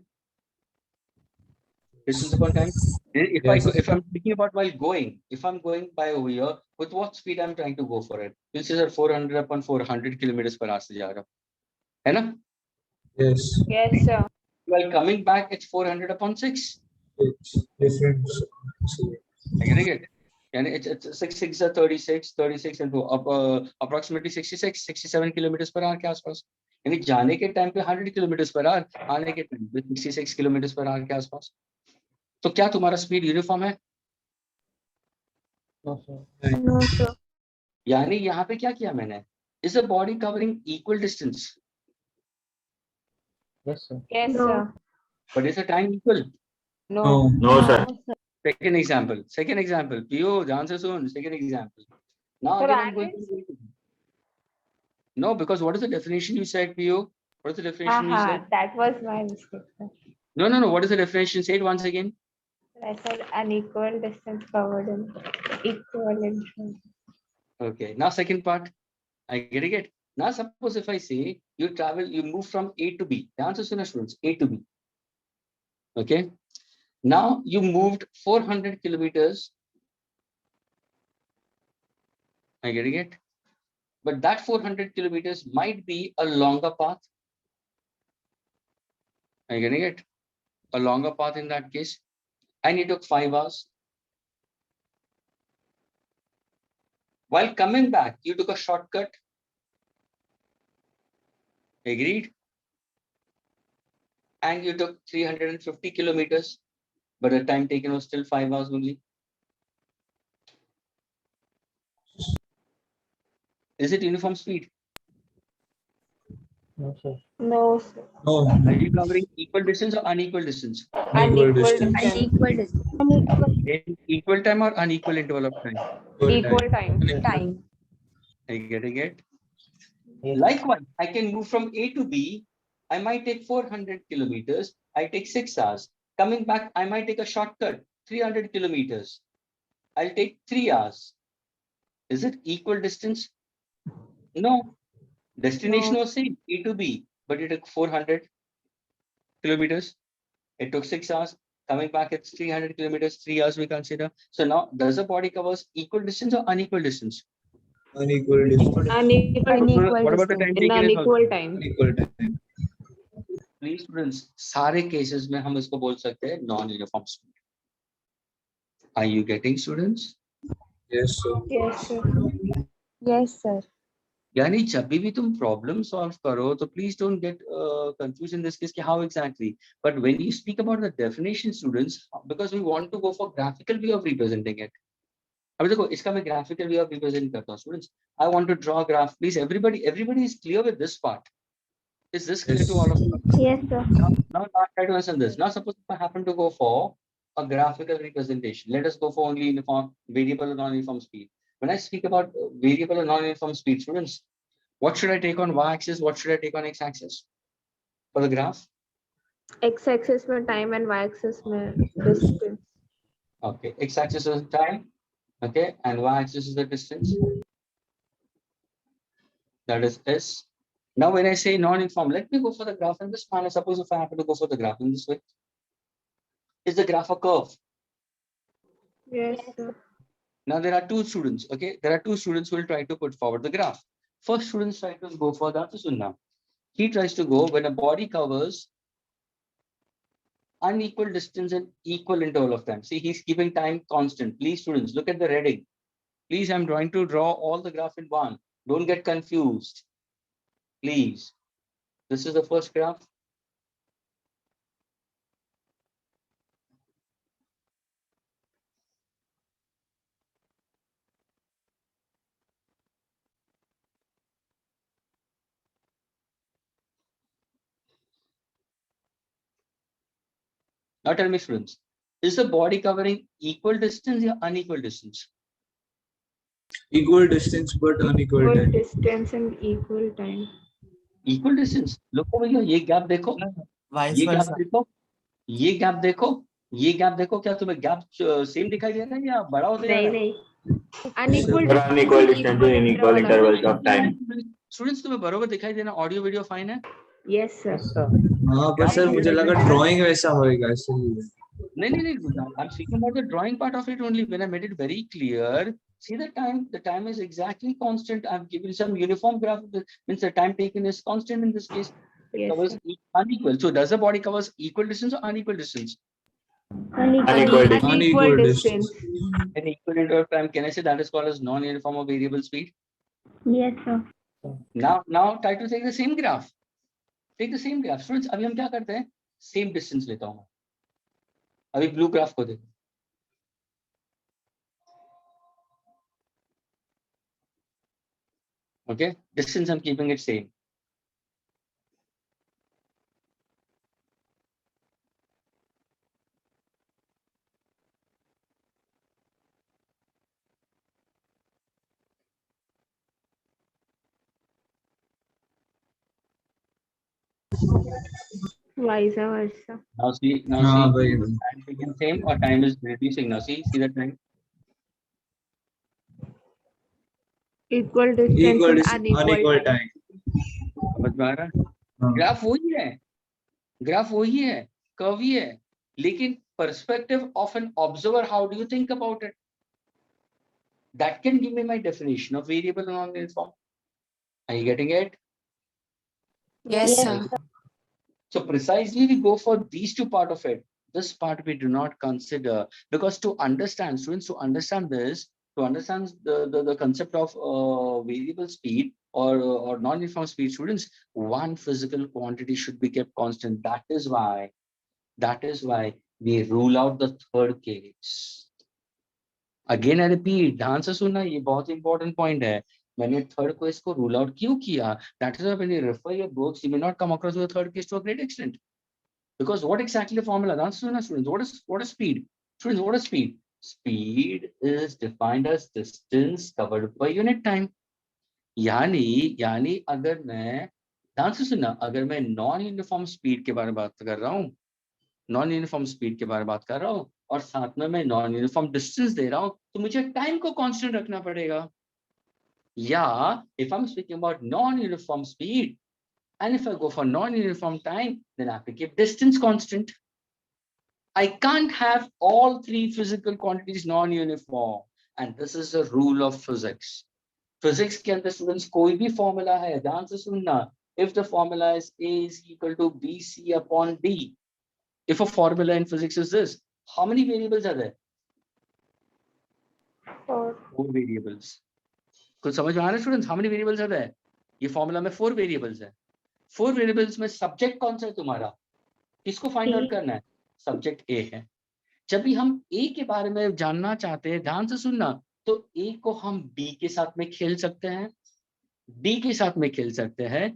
distance upon time. If I Yes. go, if I'm thinking about while going, if I'm going by over here, with what speed I'm trying to go for it? This is at 400 upon 400 kilometers per hour से जा रहा हूँ, है ना? Yes. Yes, sir. While coming back, it's 400 upon 6. It's different. I getting it? And it's 6 are 36, 36 and approximately 66, 67 kilometers per hour के आसपास. यानी जाने के टाइम पे 100 किलोमीटर पर आवर, आने के टाइम पे 66 किलोमीटर पर आवर के आसपास. तो क्या तुम्हारा स्पीड यूनिफॉर्म है? No, sir. यानी यहाँ पे क्या किया मैंने? Is the body covering equal distance? Yes, sir. Yes, No. sir. But is the time equal? No. No, sir. Second example. PO, the answer soon. Second example. Now Sir, again I I'm going didn't to. No, because what is the definition you said, PO? What is the definition you said? That was my mistake, sir. No. What is the definition? Say it once again. I said unequal distance covered in equal distance. Okay. Now second part. I get it. Now suppose if I say you move from A to B. The answer is students, A to B. Okay. Now you moved 400 kilometers. I getting it. But that 400 kilometers might be a longer path. Are you getting it? A longer path in that case. And it took 5 hours. While coming back, you took a shortcut. Agreed? And you took 350 kilometers, but the time taken was still 5 hours only. Is it uniform speed? No, sir. No, sir. No. Are you covering equal distance or unequal distance? Unequal distance. distance. Unequal distance. Unequal In equal time or unequal interval of time? Equal time. time. Are you getting it? Yes. Likewise, I can move from A to B. I might take 400 kilometers. I take 6 hours. Coming back, I might take a shortcut, 300 kilometers. I'll take 3 hours. Is it equal distance? No. Destination was same, A to B, but it took 400 kilometers. It took 6 hours. Coming back, it's 300 kilometers, 3 hours we consider. So now, does the body covers equal distance or unequal distance? Unequal distance. Unequal What about the distance. time In taken is also? unequal time. Unequal time. Please students, सारे cases में हम इसको बोल सकते हैं non-uniform speed. Are you getting students? Yes, sir. Yes, sir. Yes, sir. यानी जब भी तुम problem solve करो तो please don't get confused in this case कि how exactly. But when you speak about the definition, students, because we want to go for graphical way of representing it. अभी देखो इसका मैं graphical way of represent करता हूँ students. I want to draw a graph. Please, everybody is clear with this part. Is this clear to all of you? Yes, sir. Now try to understand this. Now suppose if I happen to go for a graphical representation, let us go for only uniform, variable or non-uniform speed. When I speak about variable or non-uniform speed, students, what should I take on y-axis? What should I take on x-axis for the graph? X axis में time and y axis में distance. Okay, x-axis is time, okay, and y-axis is the distance. That is S. Now, when I say non-uniform, let me go for the graph in this manner. Suppose if I happen to go for the graph in this way, is the graph a curve? Yes, sir. Now, there are two students, okay? There are two students who will try to put forward the graph. First student tries to go for that. He tries to go when a body covers unequal distance and equal interval of time. See, he's keeping time constant. Please, students, look at the reading. Please, I'm trying to draw all the graph in one. Don't get confused. Please. This is the first graph. Now tell me, students, is the body covering equal distance or unequal distance? Equal distance but unequal Equal time. distance and equal time. Equal distance. Look over here, ये gap देखो, Vice ये gap versa. देखो, ये gap देखो, ये gap देखो. क्या तुम्हें gap same दिखाई दे रहा है या बड़ा होता जा नहीं रहा है? नहीं unequal Or unequal distance distance in unequal intervals of time. Students, तुम्हें बरोबर दिखाई देना. Audio video fine है? yes sir हाँ पर सर मुझे लगा ड्राइंग वैसा होएगा इसलिए. No. I'm speaking about the drawing part of it only. When I made it very clear, see the time. The time is exactly constant. I've given some uniform graph. Means the time taken is constant in this case. It Yes, covers sir. unequal. So does the body covers equal distance or unequal distance? Unequal distance. Unequal distance. An equal interval of time. Can I say that is called as non-uniform or variable speed? Yes, sir. Now try to take the same graph. Take the same graph. Students, अभी हम क्या करते हैं? Same distance लेता हूँ. अभी blue graph को देखो. Okay, distance I'm keeping it same. Vice versa. Now see, हाँ भाई. time taken same or time is reducing. Now see the time. Equal distance Equal and distance unequal unequal time. time. समझ में आ रहा है? हाँ. Graph वही है, graph वही है, कर्व ही है, लेकिन perspective of an observer, how do you think about it? That can give me my definition of variable and non-uniform. Are you getting it? Yes, sir. So precisely we go for these two part of it. This part we do not consider, because to understand, students, to understand this, to understand the concept of variable speed or non-uniform speed, students, one physical quantity should be kept constant. That is why we rule out the third case. Again I repeat, ध्यान से सुनना, ये बहुत important point है. मैंने third case को rule out क्यों किया? That is why when you refer your books, you may not come across with the third case to a great extent. Because what exactly the formula? ध्यान से सुनना students. What is speed? Students, what is speed? Speed is defined as distance covered by unit time. यानी अगर मैं, ध्यान से सुनना, अगर मैं नॉन यूनिफॉर्म स्पीड के बारे में बात कर रहा हूँ, नॉन यूनिफॉर्म स्पीड के बारे में बात कर रहा हूँ और साथ में मैं नॉन यूनिफॉर्म डिस्टेंस दे रहा हूँ, तो मुझे टाइम को कांस्टेंट रखना पड़ेगा. या if I am speaking about non uniform speed and if I go for non-uniform time, then I have to keep distance constant. I can't have all three physical quantities non-uniform, and this is a rule of physics. Physics के अंदर students कोई भी formula है, ध्यान से सुनना. If the formula is A is equal to BC upon D, if a formula in physics is this, how many variables are there? 4 variables. कुछ समझ में आ रहा है students? How many variables are there? ये formula में 4 variables है. 4 variables में subject कौन सा है तुम्हारा? किसको फाइंड आउट करना है? सब्जेक्ट ए है. जब भी हम ए के बारे में जानना चाहते हैं, ध्यान से सुनना, तो ए को हम बी के साथ में खेल सकते हैं, डी के साथ में खेल सकते हैं,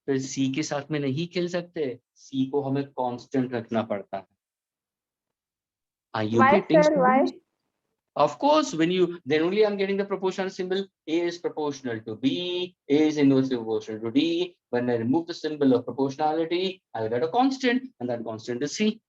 फिर सी के साथ में नहीं खेल सकते. सी को हमें कांस्टेंट रखना पड़ता है. Are you getting Sir, why? Of course, then only I'm getting the proportional symbol. A is proportional to B, A is inversely proportional to D. When I remove the symbol of proportionality, I'll get a constant, and that constant is C.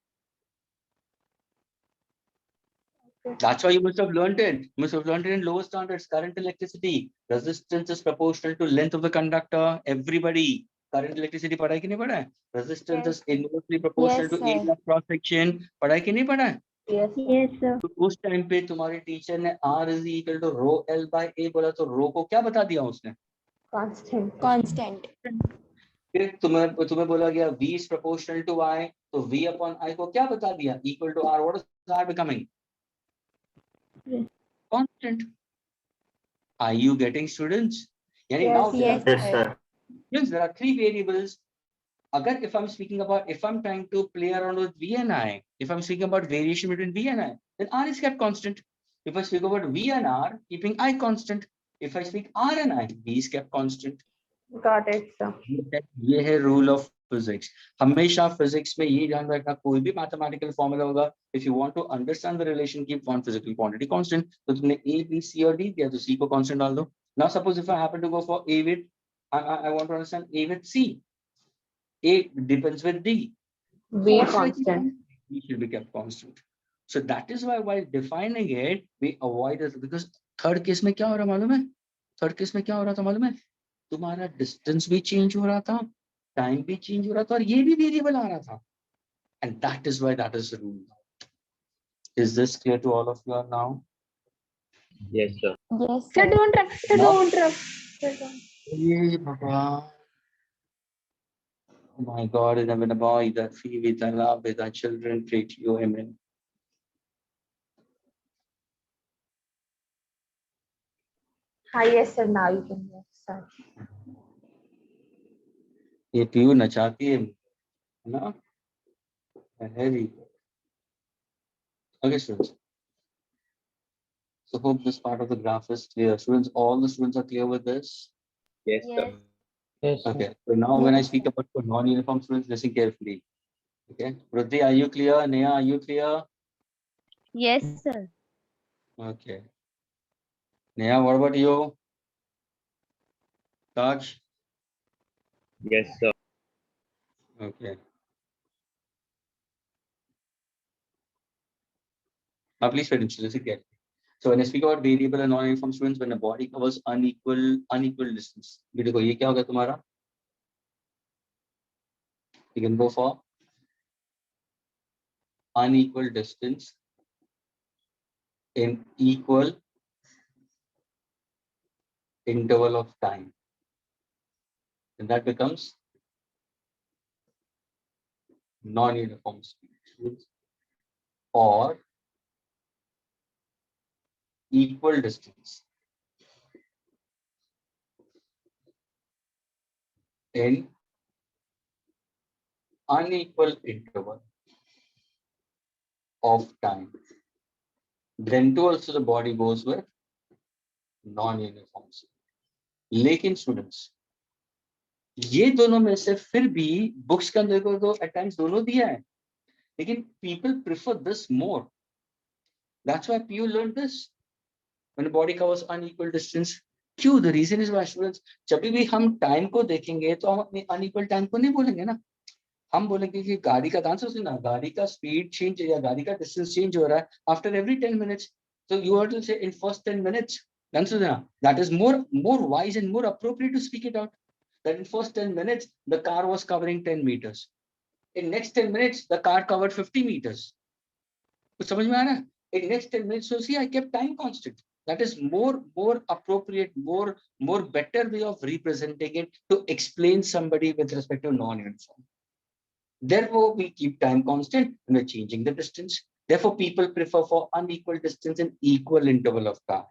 That's why you must have learned it. You must have learned it in lower standards. Current electricity, resistance is proportional to length of the conductor. Everybody, current electricity पढ़ा है कि नहीं पढ़ा है? Resistance is inversely proportional Yes, to sir. area of cross section. पढ़ा है कि नहीं पढ़ा है? Yes. Yes, sir. तो उस टाइम पे तुम्हारे टीचर ने R is equal to rho L by A बोला, तो rho को क्या बता दिया उसने? Constant. Constant. फिर तुम्हें बोला गया V is proportional to I, तो V upon I को क्या बता दिया? Equal to R. What is R becoming? Constant. Are you getting, students? Yani Yes, now there Yes, are, sir. yes, there are three variables. Agar if I'm speaking about, if I'm trying to play around with V and I, if I'm speaking about variation between V and I, then R is kept constant. If I speak about V and R, keeping I constant. If I speak R and I, V is kept constant. Got it, sir. ये है rule of physics. हमेशा physics में ये ध्यान रखना, कोई भी mathematical formula होगा, if you want to understand the relation, keep one physical quantity constant. तो तुमने A, B, C और D दिया, तो C को constant डाल दो. Now suppose if I happen to go for A with, I want to understand A with C. A depends with D. B What should I keep constant. B should be kept constant. So that is why while defining it, we avoid it, because third case में क्या हो रहा मालूम है? Third case में क्या हो रहा था मालूम है? तुम्हारा डिस्टेंस भी चेंज हो रहा था, टाइम भी चेंज हो रहा था, और ये भी वेरिएबल आ रहा था. And that is why that is the rule. Is this clear to all of you now? Yes, sir. Yes, Sir, sir. don't rub. Sir, No. don't rub. Sir, don't. ये भगवान, oh my God, in heaven above, that fee with Allah, with our children, pray to you, amen. Ah, yes, sir. Now you can go. Sir. ये PU नचाती है ना, very good. Okay, students. So hope this part of the graph is clear. Students, all the students are clear with this? Yes, sir. Yes. Okay, so now when I speak about non-uniform students, listen carefully. Okay, Ruddhi, are you clear? Neha, are you clear? Yes, sir. Okay. Neha, what about you? Taj? Yes, sir. Okay. Now please pay attention, listen carefully. So when I speak about variable and non-uniform students, when a body covers unequal distance, देखो ये क्या होगा तुम्हारा? You can go for unequal distance in equal interval of time, and that becomes non-uniform students, or equal distance in unequal interval of time. Then too also the body goes with non-uniform. लेकिन students, ये दोनों में से फिर भी books के अंदर को तो एट टाइम्स दोनों दिया है, लेकिन people prefer this more. That's why PU learned this. When the body covers unequal distance, क्यों? The reason is why students, जब भी हम टाइम को देखेंगे तो हम अपनी अनइक्वल टाइम को नहीं बोलेंगे ना, हम बोलेंगे कि गाड़ी का डांस ना, गाड़ी का स्पीड चेंज या गाड़ी का डिस्टेंस चेंज हो रहा है after every 10 minutes. So you have to say in first 10 minutes. That is more wise and more appropriate to speak it out. That in first 10 minutes the car was covering 10 meters. In next 10 minutes the car covered 50 meters. कुछ समझ में आ रहा है? In next 10 minutes, so see, I kept time constant. That is more appropriate, more better way of representing it to explain somebody with respect to non-uniform. Therefore, we keep time constant and we're changing the distance. Therefore, people prefer for unequal distance and equal interval of time.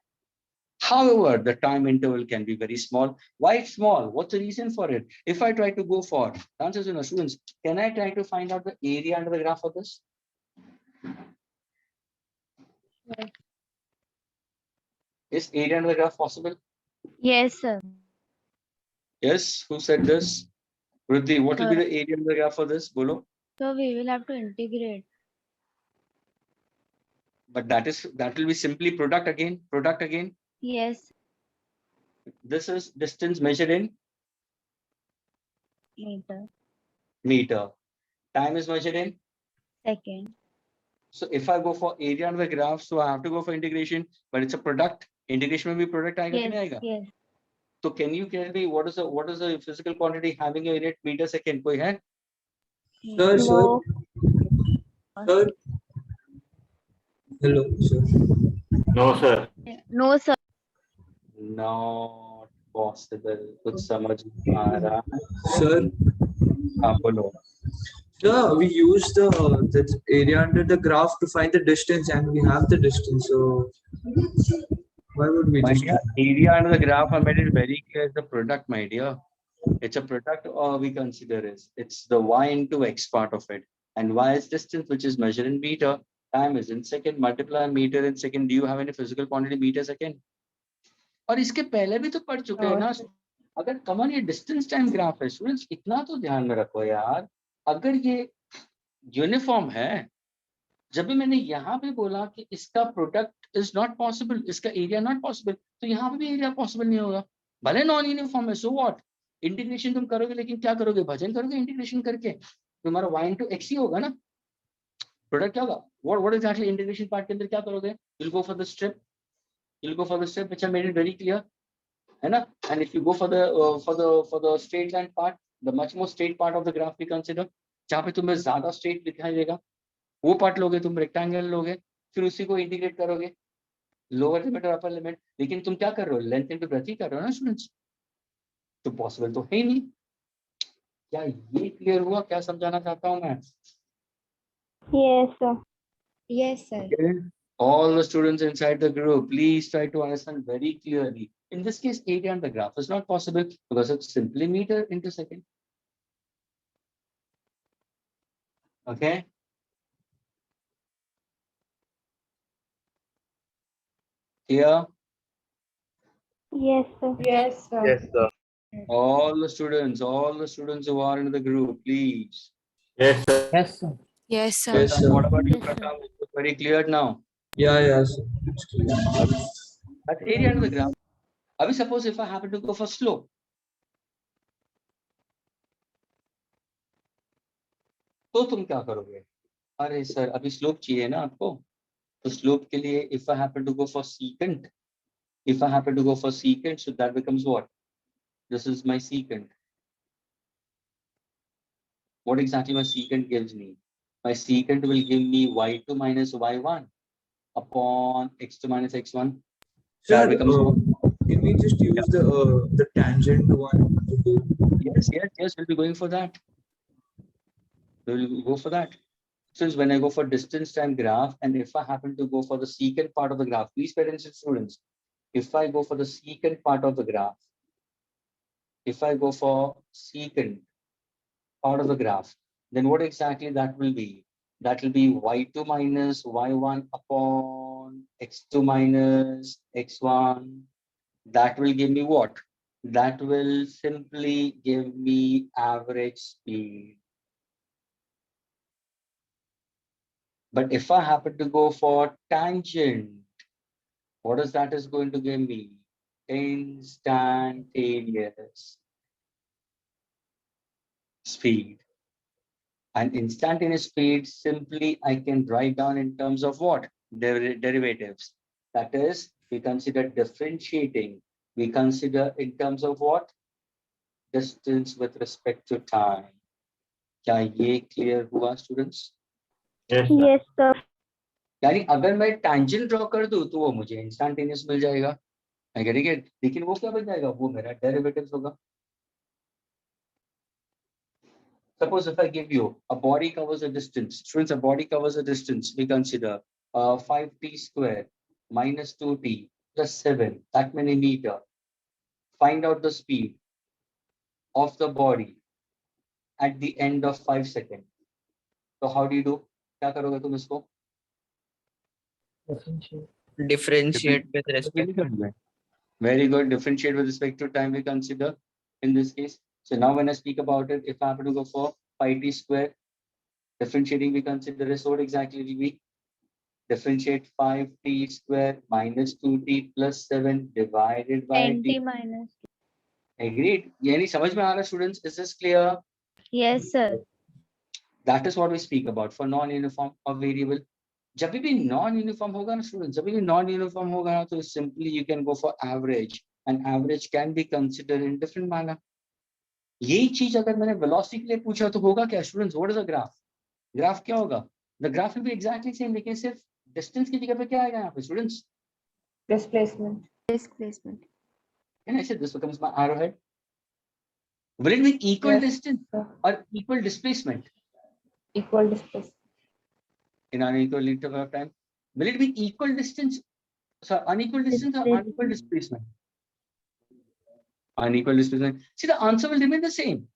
However, the time interval can be very small. Why it's small? What's the reason for it? If I try to go for, answers, students, can I try to find out the area under the graph of this? Yes. Is area under the graph possible? Yes, sir. Yes, who said this? Ruddhi, what will be Sir. the area under the graph for this? Bolo. So we will have to integrate. But that will be simply product again. Yes, This is distance measured in meter. meter. Time is measured in. Second. So if I go for area under the graph, so I have to go for integration, but it's a product. Integration में भी product आएगा कि नहीं Yes, आएगा? yes. So can you tell me what is the physical quantity having a unit meter second? कोई है? Sir, No. sir. Hello, sir. No, sir. No, sir. Not possible. कुछ समझ नहीं आ रहा है. Sir, हाँ बोलो. sir, we use the area under the graph to find the distance, and we have the distance. So why would we My just? dear, area under the graph I made it very clear. It's the product, my dear. It's a product, or we consider it's the y into x part of it, and y is distance, which is measured in meter. Time is in second. Multiply meter in second. Do you have any physical quantity meter second? और इसके पहले भी तो पढ़ चुके हैं ना. अगर कमन ये डिस्टेंस टाइम ग्राफ है स्टूडेंट्स, इतना तो ध्यान में रखो यार. अगर ये यूनिफॉर्म है, जब भी मैंने यहाँ पे बोला कि इसका प्रोडक्ट इज नॉट पॉसिबल, इसका एरिया नॉट पॉसिबल, तो यहाँ पे भी एरिया पॉसिबल नहीं होगा. भले नॉन यूनिफॉर्म है, सो व्हाट. इंटीग्रेशन तुम करोगे, लेकिन क्या करोगे? भजन करोगे इंटीग्रेशन करके. तुम्हारा y into x ही होगा ना. प्रोडक्ट क्या होगा? what exactly इंटीग्रेशन पार्ट के अंदर क्या करोगे? you'll go for the strip which I made it very clear, है ना. And if you go for the straight line part, the much more straight part of the graph we consider, जहाँ पे तुम्हें ज्यादा straight दिखाई देगा, वो part लोगे तुम, रेक्टेंगल लोगे, फिर उसी को इंटीग्रेट करोगे, लोअर लिमिट और अपर लिमिट. लेकिन तुम क्या कर रहे हो? लेंथ इनटू ब्रेथ ही कर रहे हो ना स्टूडेंट्स. तो पॉसिबल तो है ही नहीं. क्या ये क्लियर हुआ? क्या समझाना चाहता हूँ मैं? Yes, sir. Yes, sir. Okay. All the students inside the group, please try to understand very clearly. In this case, area on the graph is not possible because it's simply meter into second. Okay. Here, Yes, sir. Yes, sir. Yes, sir. all the students who are in the group, please. Yes, sir. Yes, sir. Yes, sir. Yes, sir. What about you, Yes, sir. Pratham? It's very clear now. Yeah, yeah, sir. It's clear. That's area under the graph. Abhi, suppose if I happen to go for slope. तो तुम क्या करोगे? अरे sir, अभी slope चाहिए ना आपको. तो स्लोप के लिए if I happen to go for secant, so that becomes what? This is my secant. What exactly my secant gives me? My secant will give me y2 minus y1 upon x2 minus x1. Sir, That becomes what? can we just use the tangent one to do? Yes, we'll be going for that. We'll go for that. Since when I go for distance time graph, and if I happen to go for the secant part of the graph, please pay attention, students. If I go for the secant part of the graph, then what exactly that will be? That will be y2 minus y1 upon x2 minus x1. That will give me what? That will simply give me average speed. But if I happen to go for tangent, what is that is going to give me? Instantaneous speed. And instantaneous speed simply I can write down in terms of what? Derivatives. That is, we consider differentiating. We consider in terms of what? Distance with respect to time. क्या ये clear हुआ, students? Yes, sir. Yes, sir. यानी अगर मैं tangent draw कर दूं तो वो मुझे instantaneous मिल जाएगा. I get it? लेकिन वो क्या बन जाएगा? वो मेरा derivatives होगा. Suppose if I give you a body covers a distance, students, a body covers a distance, we consider 5t square minus 2t plus 7, that many meter. Find out the speed of the body at the end of 5 seconds. So how do you do? क्या करोगे तुम इसको? Differentiate with respect to Very good. Differentiate with respect to time we consider in this case. So now when I speak about it, if I happen to go for 5t square, differentiating we consider is what exactly will be? Differentiate 5t square minus 2t plus 7 divided by 10t t. minus. Agreed? यानी समझ में आ रहा students? Is this clear? Yes, sir. That is what we speak about for non-uniform or variable. जब भी non uniform होगा ना student, जब भी नॉन यूनिफॉर्म होगा ना, तो simply you can go for average, and average can be considered in different manner. यही चीज अगर मैंने वेलोसिटी के लिए पूछा तो होगा क्या students? What is a graph? Graph क्या होगा? The graph will be exactly same, लेकिन सिर्फ डिस्टेंस की जगह पे क्या आएगा यहाँ पे students? Displacement. Displacement. Can I say this becomes my arrowhead? Will it be equal Yes, distance sir. or equal displacement Equal displacement. in unequal interval of time? Will it be equal distance? So unequal distance or unequal displacement? Unequal displacement. See, the answer will remain the same.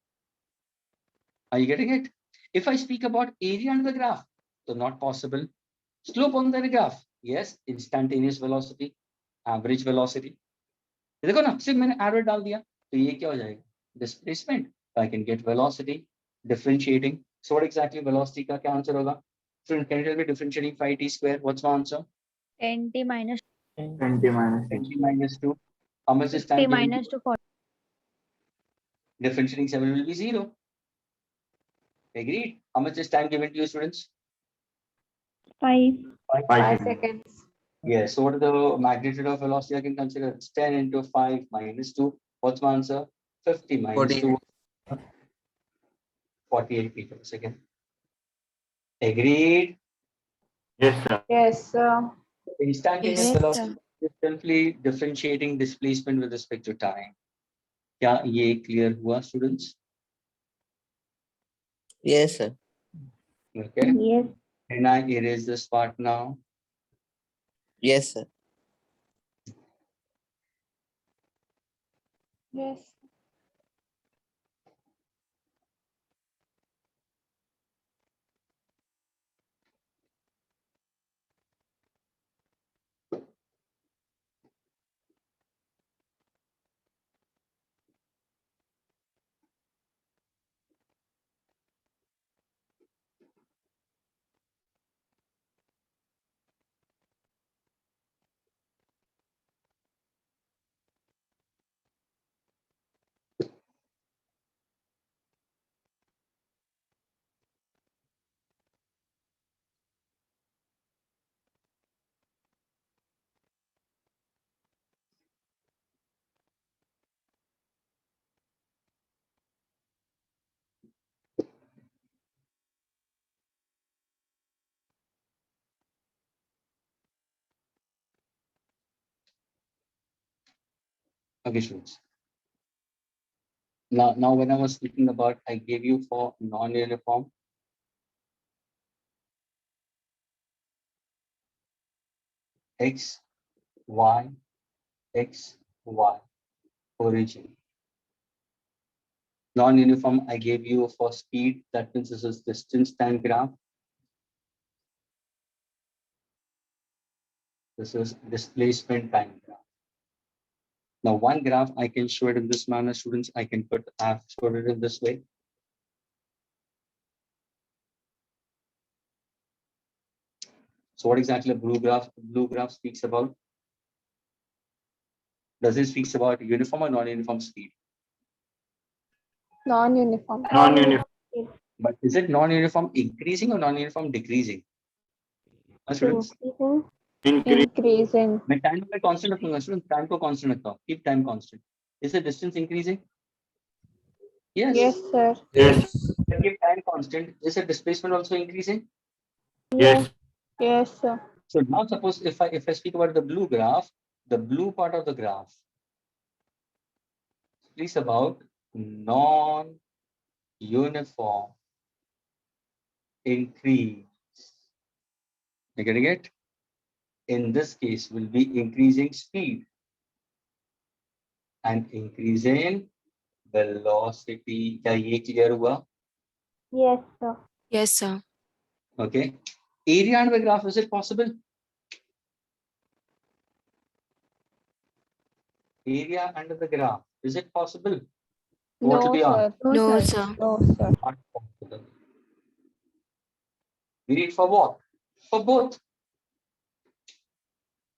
Are you getting it? If I speak about area under the graph, so not possible. Slope on the graph, yes, instantaneous velocity, average velocity. देखो ना, सिर्फ मैंने arrow डाल दिया तो ये क्या हो जाएगा? Displacement. I can get velocity, differentiating. So what exactly velocity का क्या आंसर होगा? Student, can you tell me differentiating phi t square? What's my answer? 10t minus 20 minus 20 minus 2. How much is time 50 given? minus 2 40. Differentiating 7 will be 0. Agreed. How much is time given to you, students? 5. 5 seconds. Yes. So what is the magnitude of velocity I can consider? It's 10 into 5 minus 2. What's my answer? 50 minus 2. 48 meters per second. Agreed. Yes, sir. Instantaneous Yes, velocity sir. is simply differentiating displacement with respect to time. क्या ये clear हुआ, students? Yes, sir. Okay. Yes. Can I erase this part now? Yes, sir. Yes. Okay, students. Now when I was speaking about, I gave you for non-uniform. X, Y, X, Y, origin. Non-uniform, I gave you for speed. That means this is distance time graph. This is displacement time graph. Now, one graph, I can show it in this manner, students. I have showed it in this way. So what exactly a blue graph speaks about? Does it speaks about uniform or non-uniform speed? Non-uniform. But is it non-uniform increasing or non-uniform decreasing? Students, Increasing. मैं time को constant रखूंगा, students, time को constant रखता हूँ. Keep time constant. Is the distance increasing? Yes. Yes, sir. Keep time constant. Is the displacement also increasing? Yes, sir. So now suppose if I speak about the blue graph, the blue part of the graph speaks about non-uniform increase. You getting it? In this case, will be increasing speed and increasing velocity. क्या ये clear हुआ? Yes, sir. Yes, sir. Okay. Area under the graph, is it possible? Area under the graph, is it possible? What will No, be sir. No, sir. No, sir. not possible? We need for what? For both.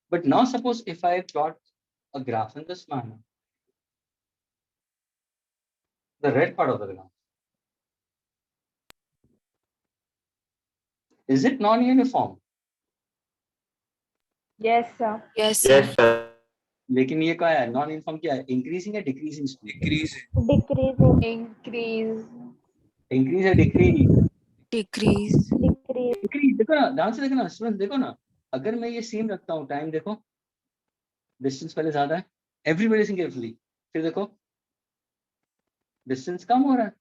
But now suppose if I plot a graph in this manner, the red part of the graph, is it non-uniform? Yes, sir. Yes, sir. लेकिन ये क्या है, non uniform क्या है, increasing या decreasing speed, Decreasing. Decreasing. Increase. Increase या decrease, Decrease. Decrease. Decrease. देखो ना ध्यान से, देखो ना स्टूडेंट, देखो ना, अगर मैं ये सेम रखता हूँ टाइम, देखो डिस्टेंस पहले ज्यादा है, एवरीबॉडी लिसन केयरफुली, फिर देखो डिस्टेंस कम हो रहा है,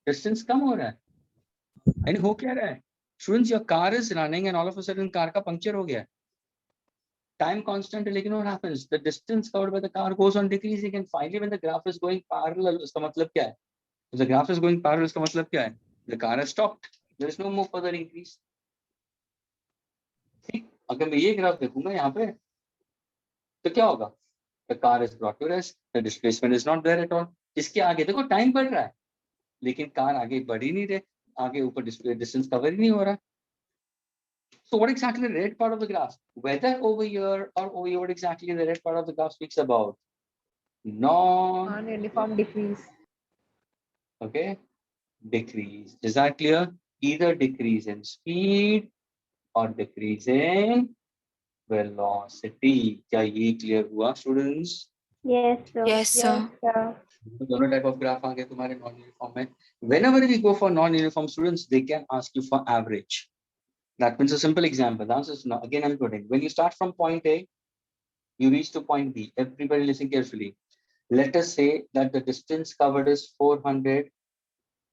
डिस्टेंस कम हो रहा है, यानी हो क्या रहा है students, your car is running and all of a sudden car का पंक्चर हो गया है, टाइम कांस्टेंट है, लेकिन what happens, the distance covered by the car goes on decreasing and finally when the graph is going parallel, उसका मतलब क्या है, the graph is going parallel, उसका मतलब क्या है, the car has stopped, there is no more further increase. ठीक, अगर मैं ये ग्राफ देखूंगा यहाँ पे तो क्या होगा, the car is brought to rest, the displacement is not there at all, इसके आगे देखो टाइम बढ़ रहा है लेकिन कार आगे बढ़ ही नहीं रहे, आगे ऊपर डिस्टेंस कवर ही नहीं हो रहा। So what exactly the red part of the graph? Whether over here or over here, what exactly the red part of the graph speaks about? Non-uniform decrease. Okay, decrease. Is that clear? Either decrease in speed or decrease in velocity. क्या ये clear हुआ students? Yes, sir. Yes, sir. sir. दोनों type of graph आ गए तुम्हारे non-uniform में. Whenever we go for non-uniform students, they can ask you for average. That means a simple example. The answer is no. Again, I'm putting, when you start from point A, you reach to point B. Everybody listen carefully. Let us say that the distance covered is 400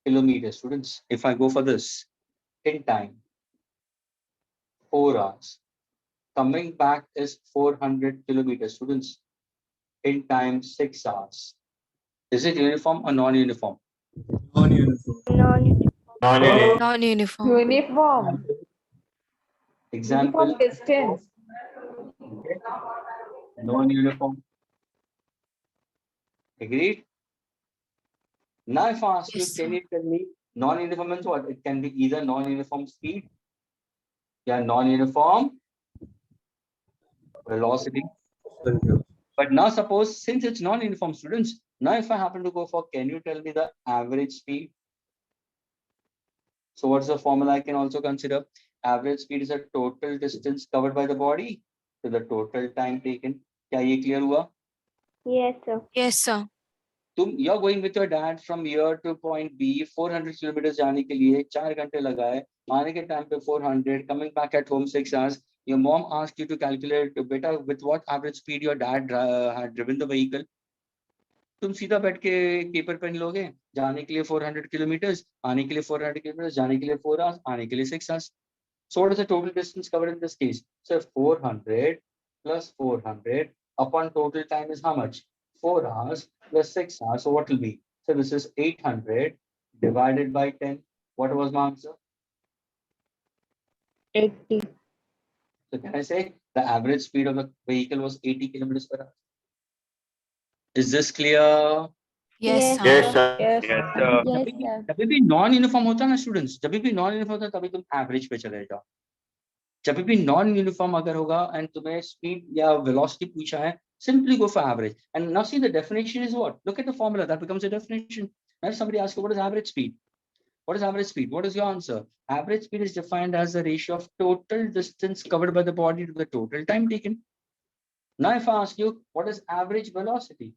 kilometers. Students, if I go for this in time, 4 hours, coming back is 400 kilometers. Students, in time, 6 hours. Is it uniform or non-uniform? Non-uniform. Non-uniform. Non-uniform. Uniform. Example. Uniform distance. Okay. Non-uniform. Agreed? Now, if I ask you, Yes, can sir. you tell me non-uniform means what? It can be either non-uniform speed, yeah, non-uniform velocity. But now, suppose since it's non-uniform, students, now if I happen to go for, can you tell me the average speed? So, what's the formula I can also consider? Average speed is a total distance covered by the body to the total time taken. क्या ये clear हुआ? Yes, sir. Yes, sir. You're going with your dad from here to point B, 400 kilometers जाने के लिए 4 घंटे लगाए, आने के टाइम पे 400, coming back at home 6 hours. Your mom asked you to calculate, beta, with what average speed your dad had driven the vehicle. तुम सीधा बैठ के पेपर पेन लोगे, जाने के लिए 400 किलोमीटर्स, आने के लिए 400 किलोमीटर्स, जाने के लिए 4 hours, आने के लिए 6 hours. So what is the total distance covered in this case? So 400 plus 400 upon total time is how much? 4 hours plus 6 hours. So what will be? So this is 800 divided by 10. What was my answer? 80. So can I say the average speed of the vehicle was 80 kilometers per hour? Is this clear? Yes, sir. Yes, sir. Yes. Yes, sir. जब भी non uniform होता है ना students, जब भी non uniform होता है तभी तुम एवरेज पे चले जाओ। जब भी नॉन यूनिफॉर्म अगर होगा एंड तुम्हें स्पीड या वेलोसिटी पूछा है, simply go for average. And now see the definition is what? Look at the formula that becomes a definition. Now if somebody asks you what is average speed? What is average speed? What is your answer? Average speed is defined as the ratio of total distance covered by the body to the total time taken. Now if I ask you what is average velocity?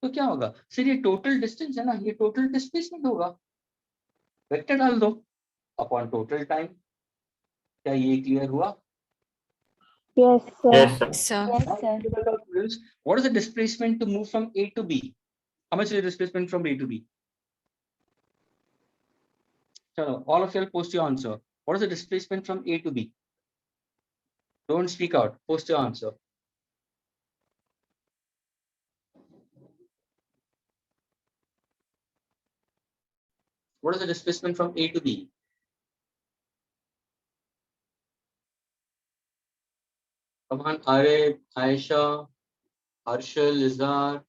तो क्या होगा sir, ये total distance है ना, ये total displacement होगा, vector डाल दो अपॉन टोटल टाइम। क्या ये क्लियर हुआ? Yes, sir. Yes, sir. Yes, Now, sir. think about this. What is the displacement to move from A to B? How much is the displacement from A to B? So all of you will post your answer. What is the displacement from A to B? Don't speak out. Post your answer. What is the displacement from A to B? Come on, Arif, Aisha, Harshal, Lizar,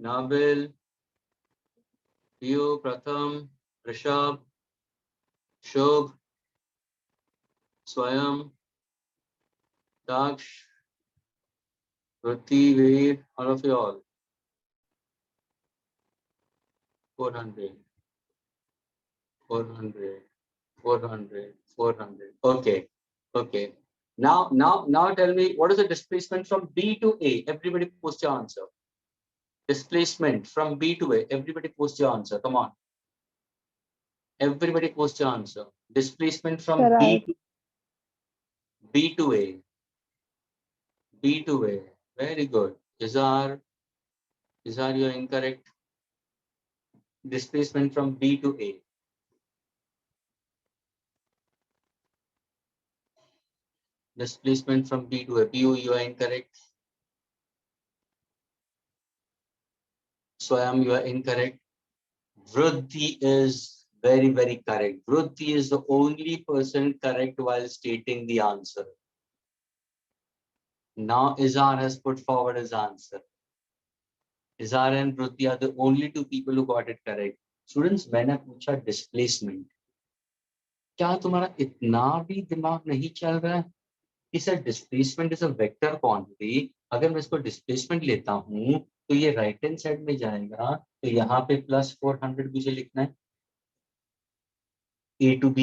Nabil, Pio, Pratham, Rishabh, Shobh, Swayam, Daksh, Vrati, Veer, all of you all. 400, 400, 400, 400. Okay, okay. Now tell me, what is the displacement from B to A? Everybody post your answer. Displacement from B to A. Everybody post your answer. Come on. Everybody post your answer. Displacement from Sir, B to A. B to A. Very good. Izar, you're incorrect. Displacement from B to A. Displacement from B to A. PU, you are incorrect. Swayam, you are incorrect. Vruddhi is very correct. Vruddhi is the only person correct while stating the answer. Now Izar has put forward his answer. Izar and Vruddhi are the only two people who got it correct. Students, मैंने पूछा displacement. क्या तुम्हारा इतना भी दिमाग नहीं चल रहा है कि sir displacement is a vector quantity? अगर मैं इसको डिस्प्लेसमेंट लेता हूं तो ये राइट हैंड साइड में जाएगा, तो यहाँ पे +400 मुझे लिखना है A to B,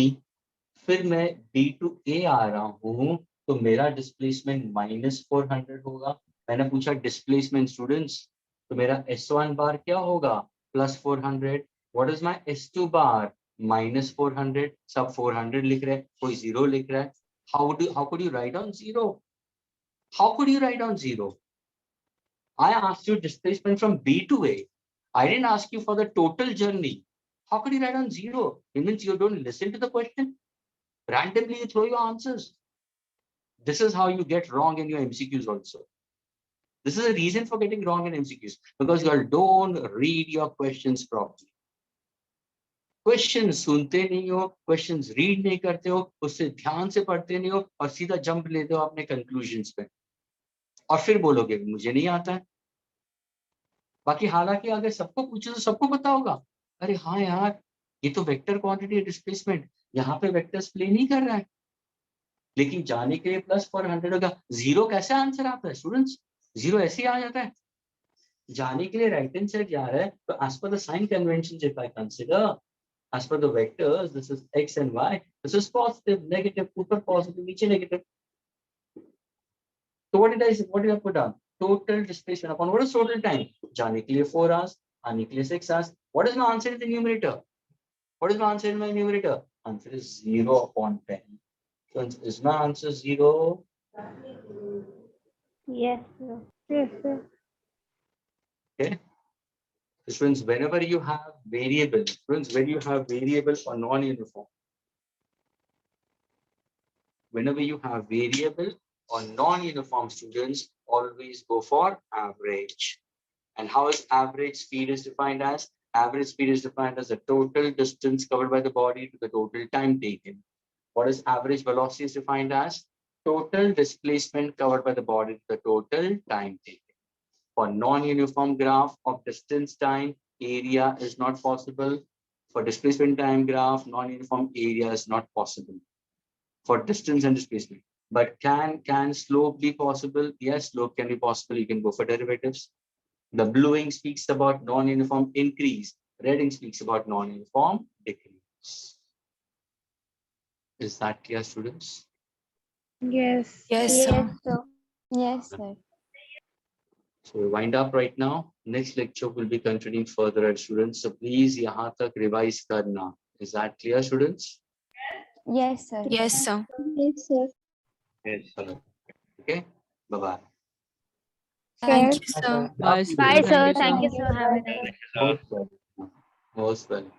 फिर मैं B to A आ रहा हूं तो मेरा डिस्प्लेसमेंट -400 होगा. मैंने पूछा डिस्प्लेसमेंट स्टूडेंट्स, तो मेरा S1 बार क्या होगा? +400. व्हाट इज माय S2 बार? -400. सब 400 लिख रहे हैं, कोई 0 लिख रहा है. How could you write down 0? How could you write down 0? I asked you displacement from B to A. I didn't ask you for the total journey. How could you write down 0? It means you don't listen to the question. Randomly you throw your answers. This is how you get wrong in your MCQs also. This is a reason for getting wrong in MCQs, because you all don't read your questions properly. Question सुनते नहीं हो, questions read नहीं करते हो, उससे ध्यान से पढ़ते नहीं हो और सीधा जंप लेते हो अपने कंक्लूजन्स पे और फिर बोलोगे मुझे नहीं आता है. बाकी हालांकि अगर सबको पूछो तो सबको पता होगा, अरे हाँ यार ये तो वेक्टर क्वांटिटी डिस्प्लेसमेंट, यहाँ पे वेक्टर्स प्ले नहीं कर रहा है. लेकिन जाने के लिए +400 होगा. 0 कैसे आंसर आता है स्टूडेंट्स? 0 ऐसे ही आ जाता है. जाने के लिए राइट हैंड साइड जा रहा है तो as per the sign convention if I consider, as per the vectors, this is x and y. This is positive, negative, ऊपर positive, नीचे negative. So what did I put down? Total displacement upon what is total time? जाने के लिए 4 hours, आने के लिए 6 hours. What is my answer in the numerator? What is my answer in my numerator? Answer is 0 upon 10. So is my answer 0? yes, sir. Yes, sir. Okay. Students, whenever you have variable, or non-uniform, whenever you have variable or non-uniform, students always go for average. And how is average speed is defined as? Average speed is defined as the total distance covered by the body to the total time taken. What is average velocity is defined as? Total displacement covered by the body to the total time taken. For non-uniform graph of distance time, area is not possible. For displacement time graph, non-uniform area is not possible for distance and displacement. But can slope be possible? Yes, slope can be possible. You can go for derivatives. The blue ink speaks about non-uniform increase. Red ink speaks about non-uniform decrease. Is that clear, students? Yes. Yes, sir. Yes, sir. Yes, sir. So we wind up right now. Next lecture will be continuing further at students. So please yahan tak revise karna. Is that clear, students? Yes, sir. Yes, sir. Yes, sir. Yes. Okay. Bye-bye. Thank you, sir. Bye, sir. Thank you, sir. Have a nice day. Most welcome.